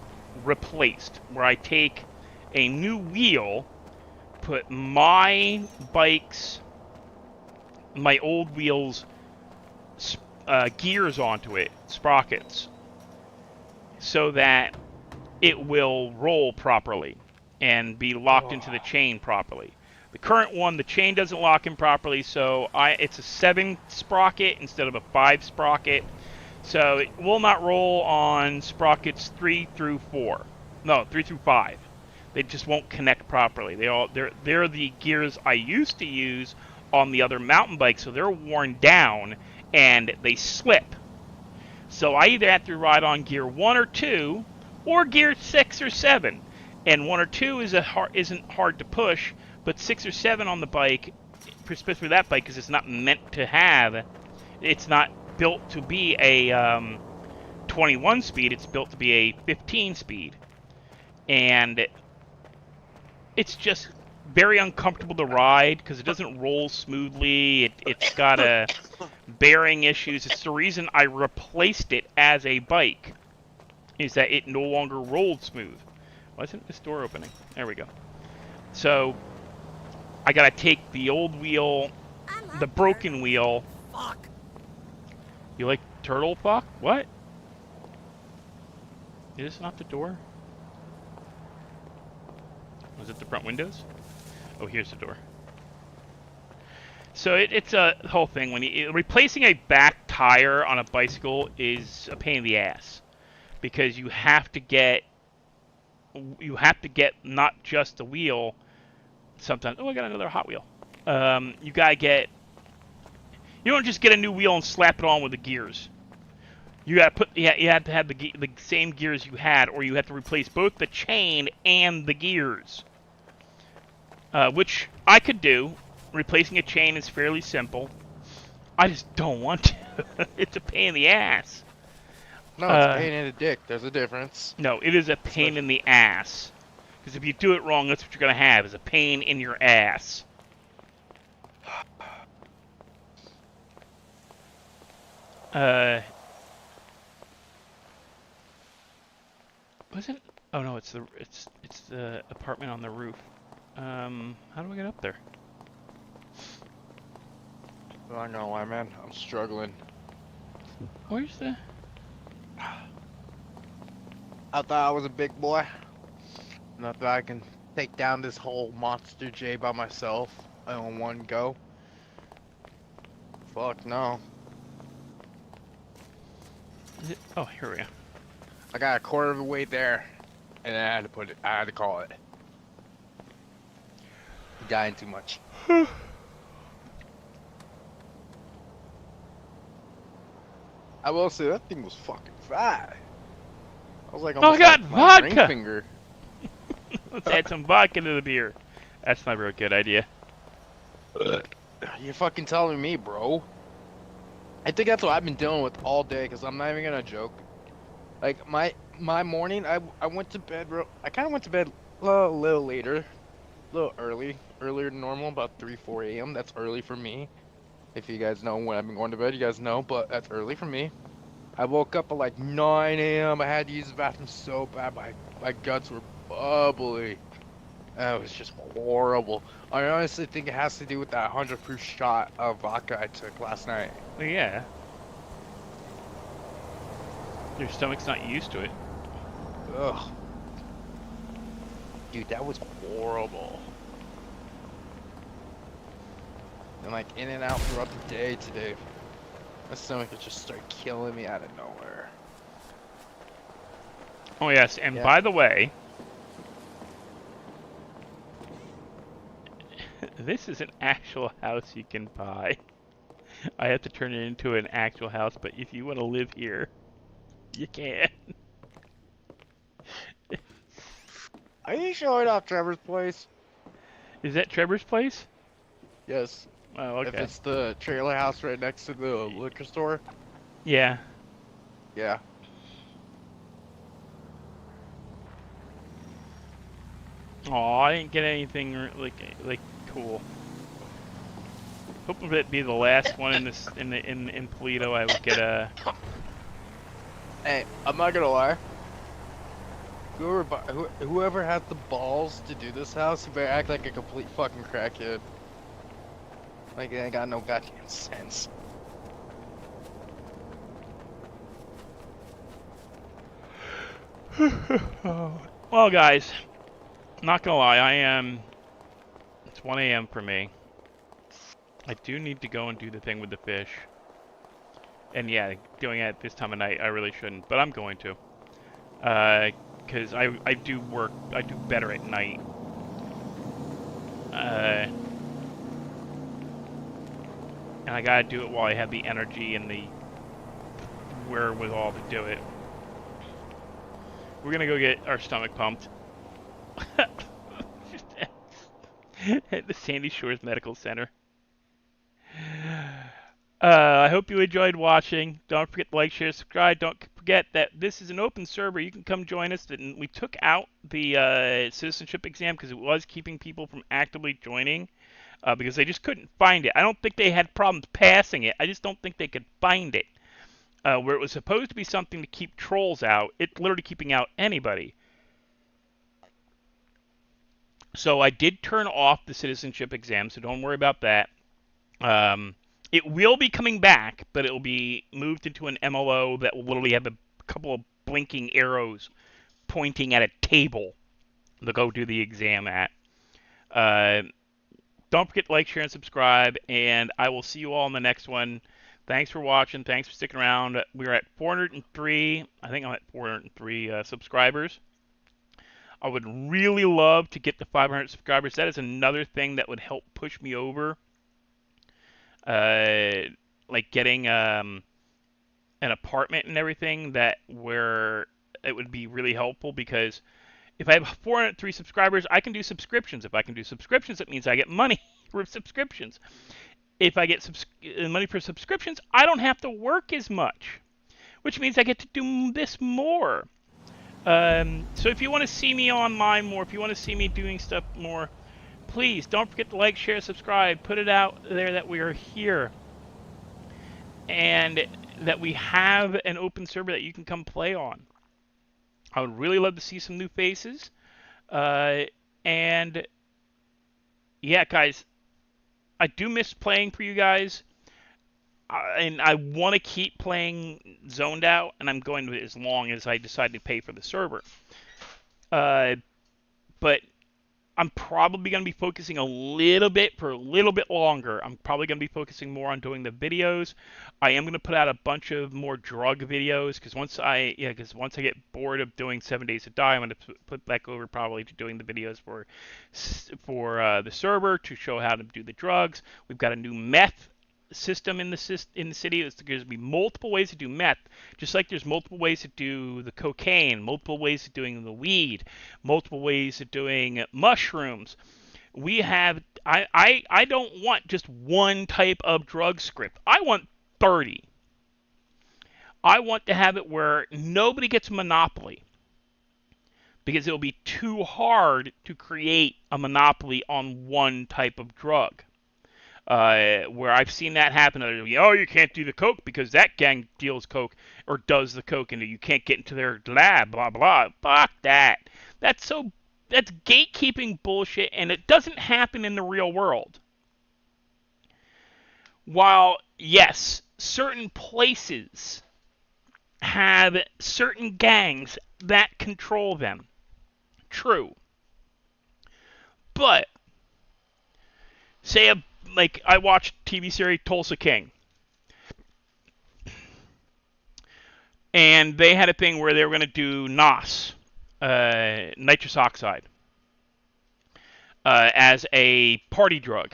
replaced, where I take a new wheel, put my old wheels gears onto it, sprockets, so that it will roll properly and be locked into the chain properly. The current one, the chain doesn't lock in properly, so it's a 7 sprocket instead of a 5 sprocket. So it will not roll on sprockets 3 through 4. No, 3 through 5. They just won't connect properly. They're the gears I used to use on the other mountain bike, so they're worn down and they slip. So I either have to ride on gear 1 or 2, or gear 6 or 7. And 1 or 2 isn't hard to push, but 6 or 7 on the bike, especially that bike, because it's not meant to have. It's not built to be a 21 speed. It's built to be a 15 speed, and it's just very uncomfortable to ride because it doesn't roll smoothly. It's got bearing issues. It's the reason I replaced it as a bike, is that it no longer rolled smooth. Why isn't this door opening? There we go. So I gotta take the old wheel, the broken wheel. Fuck. You like turtle fuck? What? Is this not the door? Was it the front windows? Oh, here's the door. So it's a whole thing. Replacing a back tire on a bicycle is a pain in the ass, because you have to get not just the wheel. Sometimes, oh, I got another Hot Wheel. You gotta get. You don't just get a new wheel and slap it on with the gears. You gotta you have to have the same gears you had, or you have to replace both the chain and the gears. Which I could do. Replacing a chain is fairly simple. I just don't want to. It's a pain in the ass. No, it's a pain in the dick. There's a difference. No, it is a pain in the ass. Because if you do it wrong, that's what you're gonna have, is a pain in your ass. Wasn't? Oh no, it's the apartment on the roof. How do I get up there? I'm not gonna lie, man. I'm struggling. Where's the? I thought I was a big boy. Not that I can take down this whole monster J by myself on one go. Fuck no. Is it? Oh, here we are. I got a quarter of the way there, and I had to I had to call it. Dying too much. I will say that thing was fucking fat. I was like, Oh, I almost got like my ring vodka! finger. Let's add some vodka to the beer. That's not a real good idea. You're fucking telling me, bro. I think that's what I've been dealing with all day, because I'm not even gonna joke. Like, my morning, I went to bed I kind of went to bed a little later. A little earlier than normal, about 3, 4 a.m. That's early for me. If you guys know when I've been going to bed, you guys know, but that's early for me. I woke up at like 9 a.m. I had to use the bathroom so bad, my guts were bubbly. It was just horrible. I honestly think it has to do with that 100 proof shot of vodka I took last night. Well, yeah. Your stomach's not used to it. Ugh. Dude, that was horrible. And like in and out throughout the day today. My stomach would just start killing me out of nowhere. Oh, yes. And Yeah. by the way, this is an actual house you can buy. I have to turn it into an actual house, but if you want to live here, you can. Are you showing off Trevor's place? Is that Trevor's place? Yes. Oh, okay. If it's the trailer house right next to the liquor store? Yeah. Yeah. Oh, I didn't get anything like cool. Hoping that be the last one in this in Polito. I would get a. Hey, I'm not gonna lie. Whoever had the balls to do this house, you better act like a complete fucking crackhead. Like, it ain't got no goddamn sense. Well, guys, not gonna lie, I am. It's 1 a.m. for me. I do need to go and do the thing with the fish. And yeah, doing it at this time of night, I really shouldn't, but I'm going to. Because I do better at night. And I gotta do it while I have the energy and the wherewithal to do it. We're gonna go get our stomach pumped. At the Sandy Shores Medical Center. I hope you enjoyed watching. Don't forget to like, share, subscribe. Don't forget that this is an open server. You can come join us. And we took out the citizenship exam because it was keeping people from actively joining because they just couldn't find it. I don't think they had problems passing it. I just don't think they could find it. Where it was supposed to be something to keep trolls out, it's literally keeping out anybody. So I did turn off the citizenship exam, so don't worry about that. It will be coming back, but it will be moved into an MLO that will literally have a couple of blinking arrows pointing at a table to go do the exam at. Don't forget to like, share, and subscribe, and I will see you all in the next one. Thanks for watching. Thanks for sticking around. We're at 403. I think I'm at 403 subscribers. I would really love to get to 500 subscribers. That is another thing that would help push me over. Like getting an apartment and everything where it would be really helpful because if I have 403 subscribers, I can do subscriptions. If I can do subscriptions, it means I get money for subscriptions. If I get money for subscriptions, I don't have to work as much, which means I get to do this more. So if you want to see me online more, if you want to see me doing stuff more, please don't forget to like, share, subscribe. Put it out there that we are here and that we have an open server that you can come play on. I would really love to see some new faces. And yeah, guys, I do miss playing for you guys. and I want to keep playing Zoned Out, and I'm going to as long as I decide to pay for the server. But I'm probably going to be focusing a little bit for a little bit longer. I'm probably going to be focusing more on doing the videos. I am going to put out a bunch of more drug videos because once I get bored of doing 7 Days to Die, I'm going to put back over probably to doing the videos for the server to show how to do the drugs. We've got a new meth system in the city. There's going to be multiple ways to do meth, just like there's multiple ways to do the cocaine, multiple ways of doing the weed, multiple ways of doing mushrooms. We have I don't want just one type of drug script. I want 30. I want to have it where nobody gets a monopoly because it'll be too hard to create a monopoly on one type of drug. Where I've seen that happen. Oh, you can't do the coke because that gang deals coke or does the coke, and you can't get into their lab. Blah blah. Fuck that. That's gatekeeping bullshit, and it doesn't happen in the real world. While yes, certain places have certain gangs that control them. True. But say like I watched TV series Tulsa King, and they had a thing where they were going to do NOS, nitrous oxide, as a party drug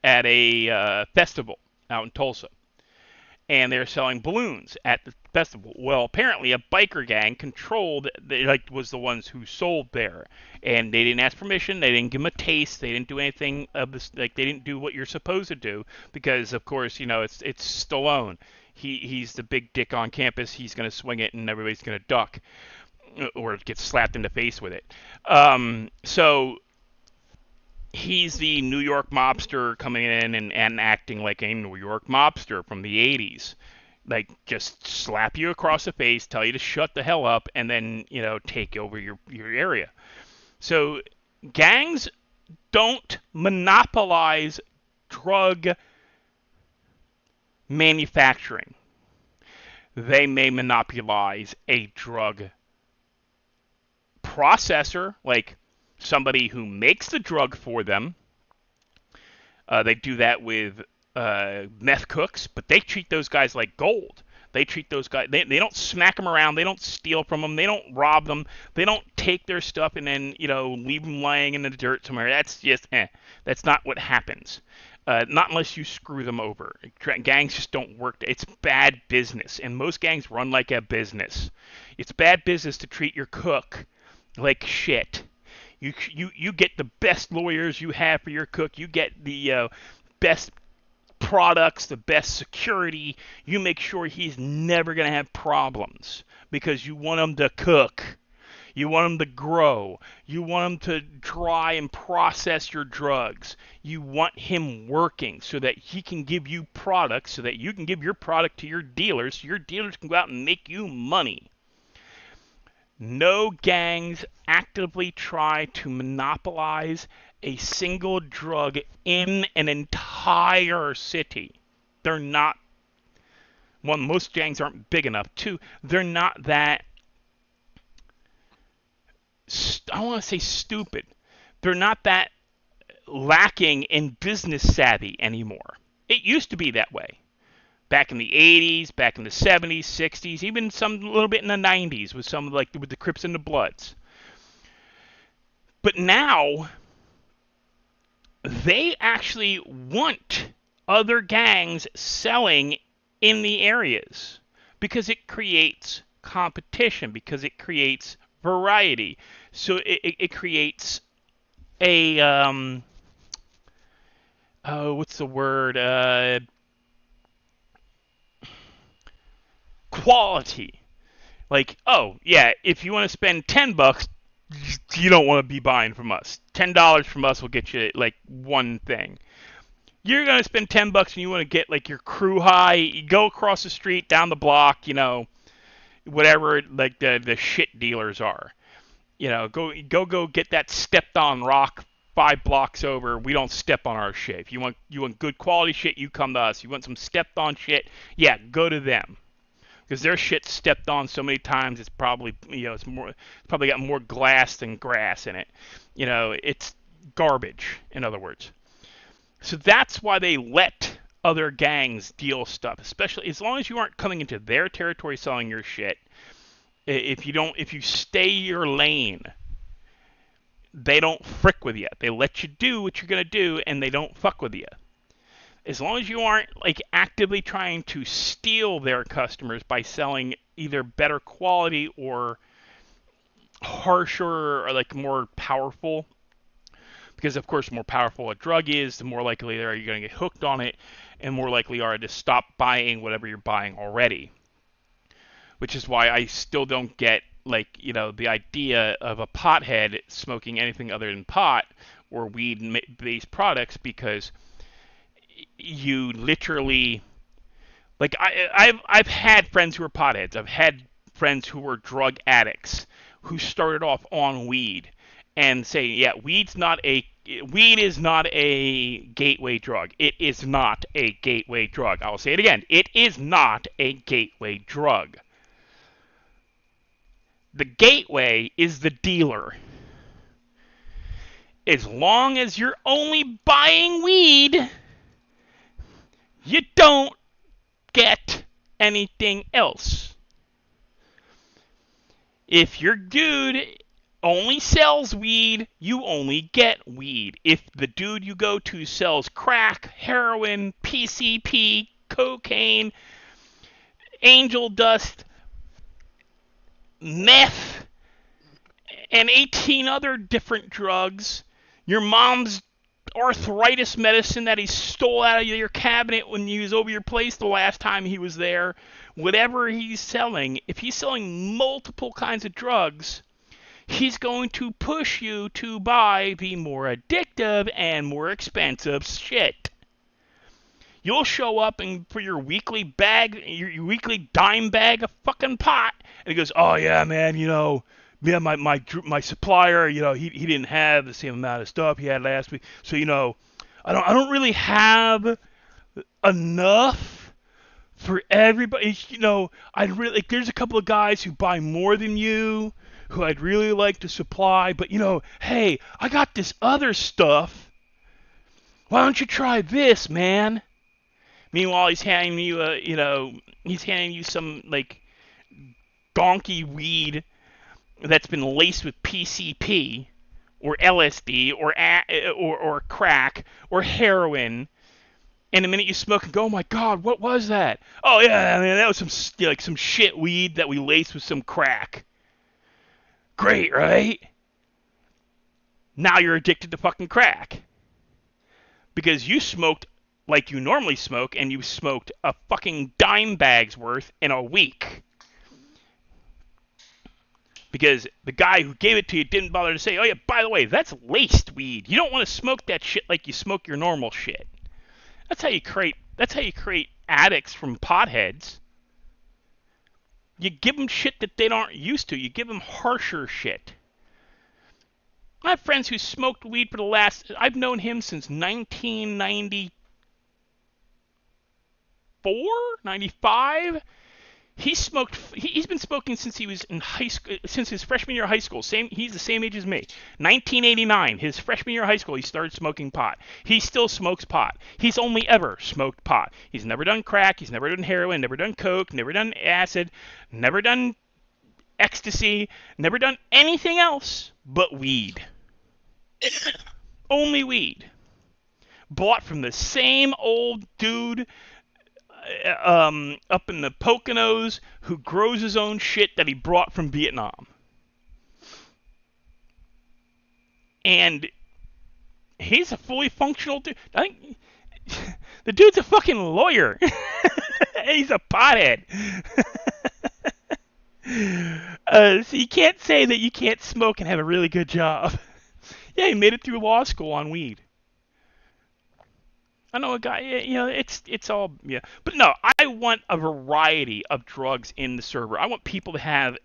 at a festival out in Tulsa, and they're selling balloons at the festival. Well, apparently a biker gang was the ones who sold there, and they didn't ask permission. They didn't give them a taste. They didn't do anything of this. Like they didn't do what you're supposed to do because, of course, it's Stallone. He's the big dick on campus. He's gonna swing it, and everybody's gonna duck or get slapped in the face with it. So he's the New York mobster coming in and acting like a New York mobster from the 80s. Like, just slap you across the face, tell you to shut the hell up, and then, take over your area. So, gangs don't monopolize drug manufacturing. They may monopolize a drug processor, like somebody who makes the drug for them. They do that with meth cooks, but they treat those guys like gold. They treat those guys, they don't smack them around, they don't steal from them, they don't rob them, they don't take their stuff and then, leave them lying in the dirt somewhere. That's just, that's not what happens. Not unless you screw them over. Gangs just don't work. It's bad business, and most gangs run like a business. It's bad business to treat your cook like shit. You get the best lawyers you have for your cook. You get the best products, the best security. You make sure he's never going to have problems because you want him to cook. You want him to grow. You want him to dry and process your drugs. You want him working so that he can give you products so that you can give your product to your dealers so your dealers can go out and make you money. No gangs actively try to monopolize a single drug in an entire city. They're not. One, most gangs aren't big enough. Two, they're not that. I don't want to say stupid. They're not that lacking in business savvy anymore. It used to be that way. Back in the 80s, back in the 70s, 60s, even a little bit in the 90s with with the Crips and the Bloods. But now, they actually want other gangs selling in the areas because it creates competition, because it creates variety. So it creates a, what's the word? Quality. Like, oh, yeah, if you want to spend $10, you don't want to be buying from us. $10 from us will get you, like, one thing. You're going to spend $10 and you want to get, like, your crew high. You go across the street, down the block, whatever, like, the shit dealers are. Go get that stepped on rock 5 blocks over, we don't step on our shit. If you want good quality shit, you come to us. You want some stepped on shit, yeah, go to them. Because their shit's stepped on so many times, it's probably, it's probably got more glass than grass in it. It's garbage, in other words. So that's why they let other gangs deal stuff, especially as long as you aren't coming into their territory selling your shit. If you stay your lane, they don't frick with you. They let you do what you're gonna do, and they don't fuck with you. As long as you aren't like actively trying to steal their customers by selling either better quality or harsher or like more powerful. Because of course, the more powerful a drug is, the more likely are you going to get hooked on it, and more likely are to stop buying whatever you're buying already. Which is why I still don't get the idea of a pothead smoking anything other than pot or weed-based products, because you literally, I've had friends who are potheads. I've had friends who were drug addicts who started off on weed and say, yeah, weed is not a gateway drug. It is not a gateway drug. I'll say it again. It is not a gateway drug. The gateway is the dealer. As long as you're only buying weed, you don't get anything else. If your dude only sells weed, you only get weed. If the dude you go to sells crack, heroin, PCP, cocaine, angel dust, meth, and 18 other different drugs, your mom's arthritis medicine that he stole out of your cabinet when he was over your place the last time he was there, whatever he's selling, if he's selling multiple kinds of drugs, he's going to push you to buy the more addictive and more expensive shit. You'll show up for your weekly bag, your weekly dime bag of fucking pot, and he goes, "Oh yeah, man, my supplier, he didn't have the same amount of stuff he had last week, so I don't really have enough for everybody. I'd really there's a couple of guys who buy more than you, who I'd really like to supply, but hey, I got this other stuff. Why don't you try this, man?" Meanwhile, he's handing you some donkey weed that's been laced with PCP or LSD or crack or heroin. And the minute you smoke and go, "Oh my God, what was that?" "Oh yeah, man, that was some shit weed that we laced with some crack." Great, right? Now you're addicted to fucking crack because you smoked like you normally smoke, and you smoked a fucking dime bag's worth in a week. Because the guy who gave it to you didn't bother to say, "Oh yeah, by the way, that's laced weed. You don't want to smoke that shit like you smoke your normal shit." That's how you create addicts from potheads. You give them shit that they aren't used to. You give them harsher shit. I have friends who smoked weed I've known him since 1994, 95. He's been smoking since he was in high school, since his freshman year of high school. He's the same age as me. 1989, his freshman year of high school, he started smoking pot. He still smokes pot. He's only ever smoked pot. He's never done crack. He's never done heroin. Never done coke. Never done acid. Never done ecstasy. Never done anything else but weed. Only weed. Bought from the same old dude up in the Poconos who grows his own shit that he brought from Vietnam. And he's a fully functional dude. I think the dude's a fucking lawyer. He's a pothead. So you can't say that you can't smoke and have a really good job. Yeah, he made it through law school on weed. I know a guy, it's all, yeah. But no, I want a variety of drugs in the server. I want people to have,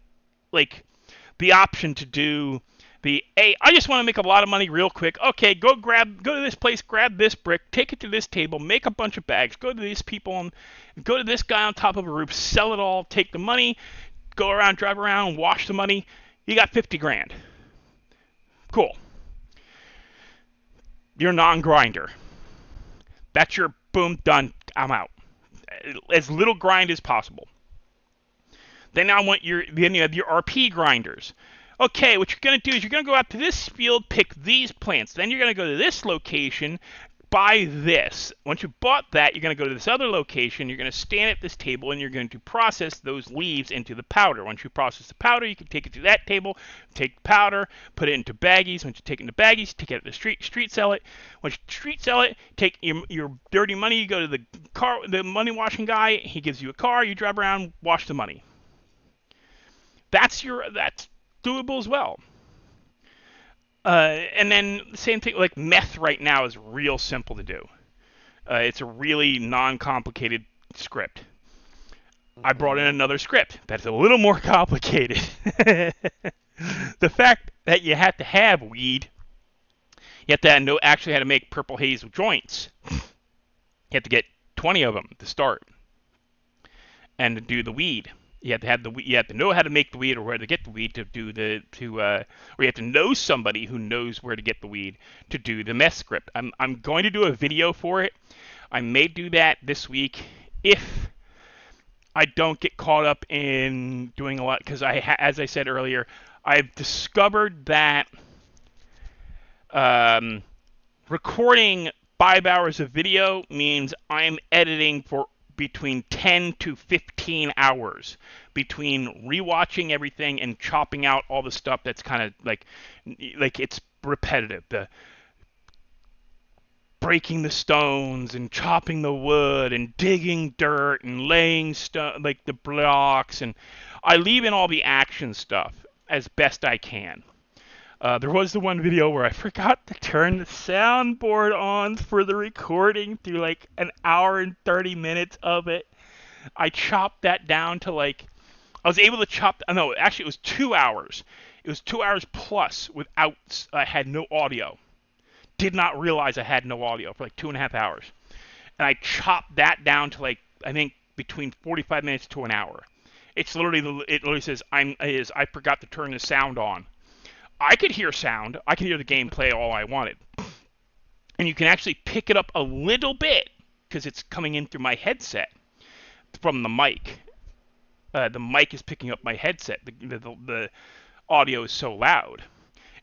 the option to do Hey, I just want to make a lot of money real quick. Okay, go to this place, grab this brick, take it to this table, make a bunch of bags, go to these people, and go to this guy on top of a roof, sell it all, take the money, go around, drive around, wash the money. You got 50 grand. Cool. You're a non-grinder. That's your boom, done, I'm out. As little grind as possible. Then then you have your RP grinders. Okay, what you're going to do is you're going to go out to this field, pick these plants. Then you're going to go to this location, buy this. Once you bought that, you're going to go to this other location. You're going to stand at this table, and you're going to process those leaves into the powder. Once you process the powder, you can take it to that table, take the powder, put it into baggies. Once you take it into baggies, take it to the street sell it. Once you street sell it, take your dirty money, you go to the money washing guy. He gives you a car. You drive around, wash the money. That's doable as well. And then the same thing, like meth right now is real simple to do. It's a really non-complicated script. I brought in another script that's a little more complicated. The fact that you have to have weed, you have to actually how to make purple haze joints. You have to get 20 of them to start, and to do the weed. You have to know how to make the weed or where to get the weed or you have to know somebody who knows where to get the weed to do the meth script. I'm going to do a video for it. I may do that this week if I don't get caught up in doing a lot, because as I said earlier, I've discovered that recording 5 hours of video means I'm editing for between 10 to 15 hours between rewatching everything and chopping out all the stuff that's kind of like it's repetitive. The breaking the stones and chopping the wood and digging dirt and laying stone, like the blocks, and I leave in all the action stuff as best I can. There was the one video where I forgot to turn the soundboard on for the recording through like an hour and 30 minutes of it. I chopped that down to I was able to chop, no, actually it was 2 hours. It was 2 hours plus without, I had no audio. Did not realize I had no audio for like 2.5 hours. And I chopped that down to I think between 45 minutes to an hour. It literally says, I forgot to turn the sound on. I could hear sound. I could hear the gameplay all I wanted. And you can actually pick it up a little bit because it's coming in through my headset from the mic. The mic is picking up my headset. The audio is so loud.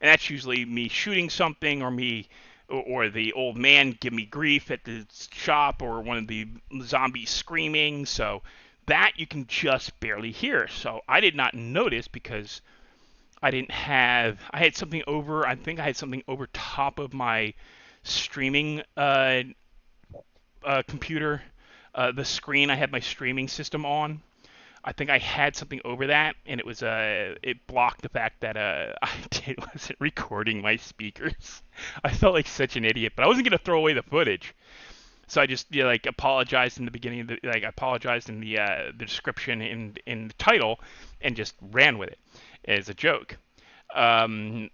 And that's usually me shooting something or the old man give me grief at the shop or one of the zombies screaming. So that you can just barely hear. So I did not notice because I had something over, I think I had something over top of my streaming computer, the screen. I had my streaming system on. I think I had something over that, and it blocked the fact that I wasn't recording my speakers. I felt like such an idiot, but I wasn't gonna throw away the footage. So I just apologized in the beginning, I apologized in the description in the title, and just ran with it as a joke. There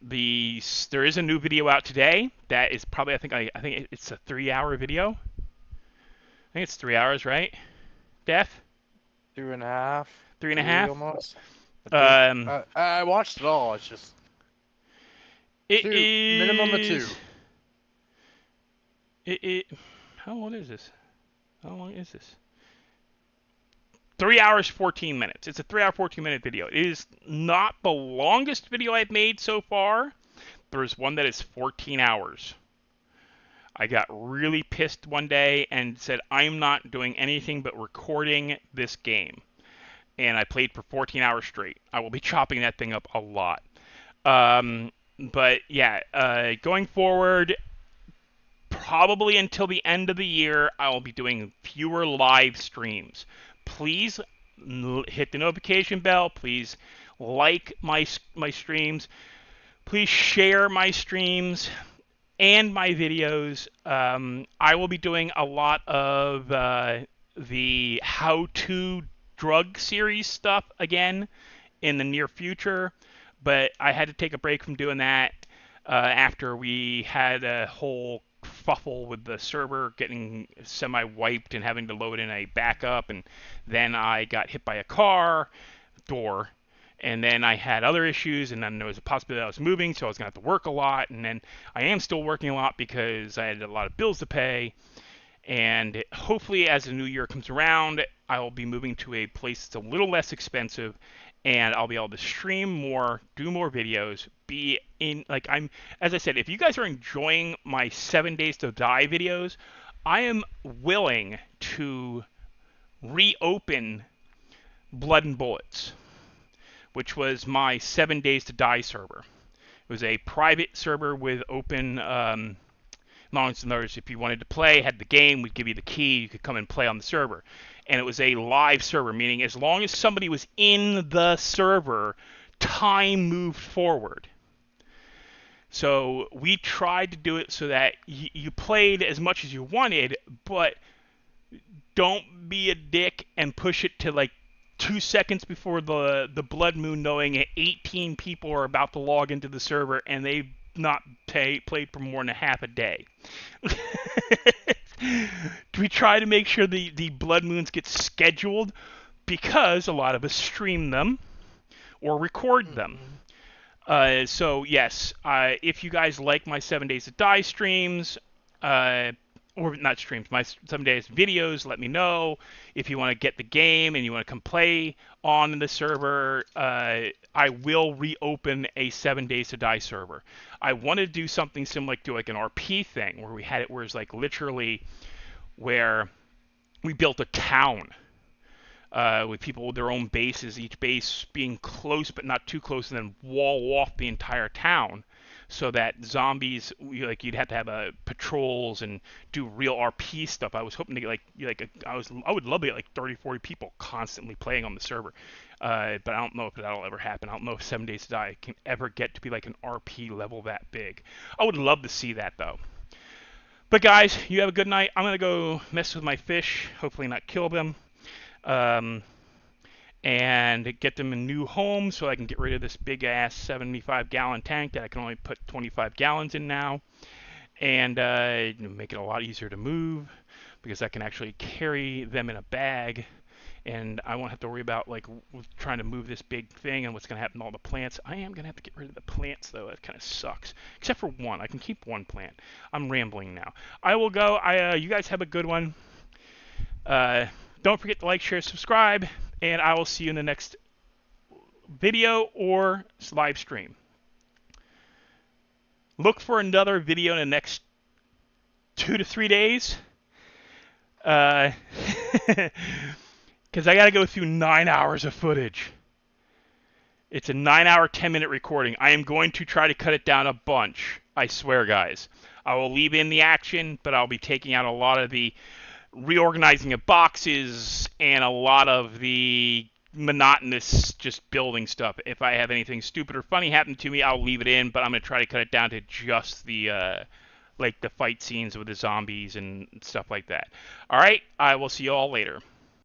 is a new video out today that is probably I think it's a 3-hour video. I think it's 3 hours, right? Def? 2.5. 3.5. Almost. I I watched it all. It's just minimum of 2. How long is this? How long is this? 3 hours, 14 minutes. It's a 3 hour, 14-minute video. It is not the longest video I've made so far. There's one that is 14 hours. I got really pissed one day and said, I'm not doing anything but recording this game. And I played for 14 hours straight. I will be chopping that thing up a lot. But yeah, going forward, probably until the end of the year, I will be doing fewer live streams. Please hit the notification bell. Please like my streams. Please share my streams and my videos. I will be doing a lot of the how-to drug series stuff again in the near future. But I had to take a break from doing that after we had a whole fuffle with the server getting semi-wiped and having to load in a backup, and then I got hit by a car door, and then I had other issues, and then there was a possibility I was moving, so I was going to have to work a lot, and then I am still working a lot because I had a lot of bills to pay, and hopefully as the new year comes around, I will be moving to a place that's a little less expensive, and I'll be able to stream more, do more videos, be in, like, as I said, if you guys are enjoying my 7 Days to Die videos, I am willing to reopen Blood and Bullets, which was my 7 Days to Die server. It was a private server with open, long as others, if you wanted to play, had the game, we'd give you the key, you could come and play on the server. And it was a live server, meaning as long as somebody was in the server, time moved forward. So we tried to do it so that you played as much as you wanted, but don't be a dick and push it to like 2 seconds before the blood moon, knowing 18 people are about to log into the server and they've not played for more than a half a day. We try to make sure the blood moons get scheduled because a lot of us stream them or record them. So yes, if you guys like my 7 Days to Die streams, or not streams, my 7 Days videos, let me know. If you want to get the game and you want to come play on the server, I will reopen a 7 Days to Die server. I want to do something similar to like an RP thing where we had it where it's like literally where we built a town with people with their own bases, each base being close but not too close, and then wall off the entire town. So that zombies, like you'd have to have patrols and do real RP stuff. I was hoping to get I would love to get like 30, 40 people constantly playing on the server. But I don't know if that'll ever happen. I don't know if 7 Days to Die can ever get to be like an RP level that big. I would love to see that though. But guys, you have a good night. I'm gonna go mess with my fish, hopefully not kill them. And get them a new home so I can get rid of this big ass 75-gallon tank that I can only put 25 gallons in now, and make it a lot easier to move because I can actually carry them in a bag, and I won't have to worry about like trying to move this big thing and what's going to happen to all the plants. I am going to have to get rid of the plants though. That kind of sucks, except for one. I can keep one plant. I'm rambling now. I will go. You guys have a good one. Don't forget to like, share, subscribe, and I will see you in the next video or live stream. Look for another video in the next 2 to 3 days. Because I got to go through 9 hours of footage. It's a 9-hour, 10-minute recording. I am going to try to cut it down a bunch. I swear, guys. I will leave in the action, but I'll be taking out a lot of the reorganizing of boxes and a lot of the monotonous just building stuff. If I have anything stupid or funny happen to me, I'll leave it in, but I'm going to try to cut it down to just the like the fight scenes with the zombies and stuff like that. All right, I will see you all later.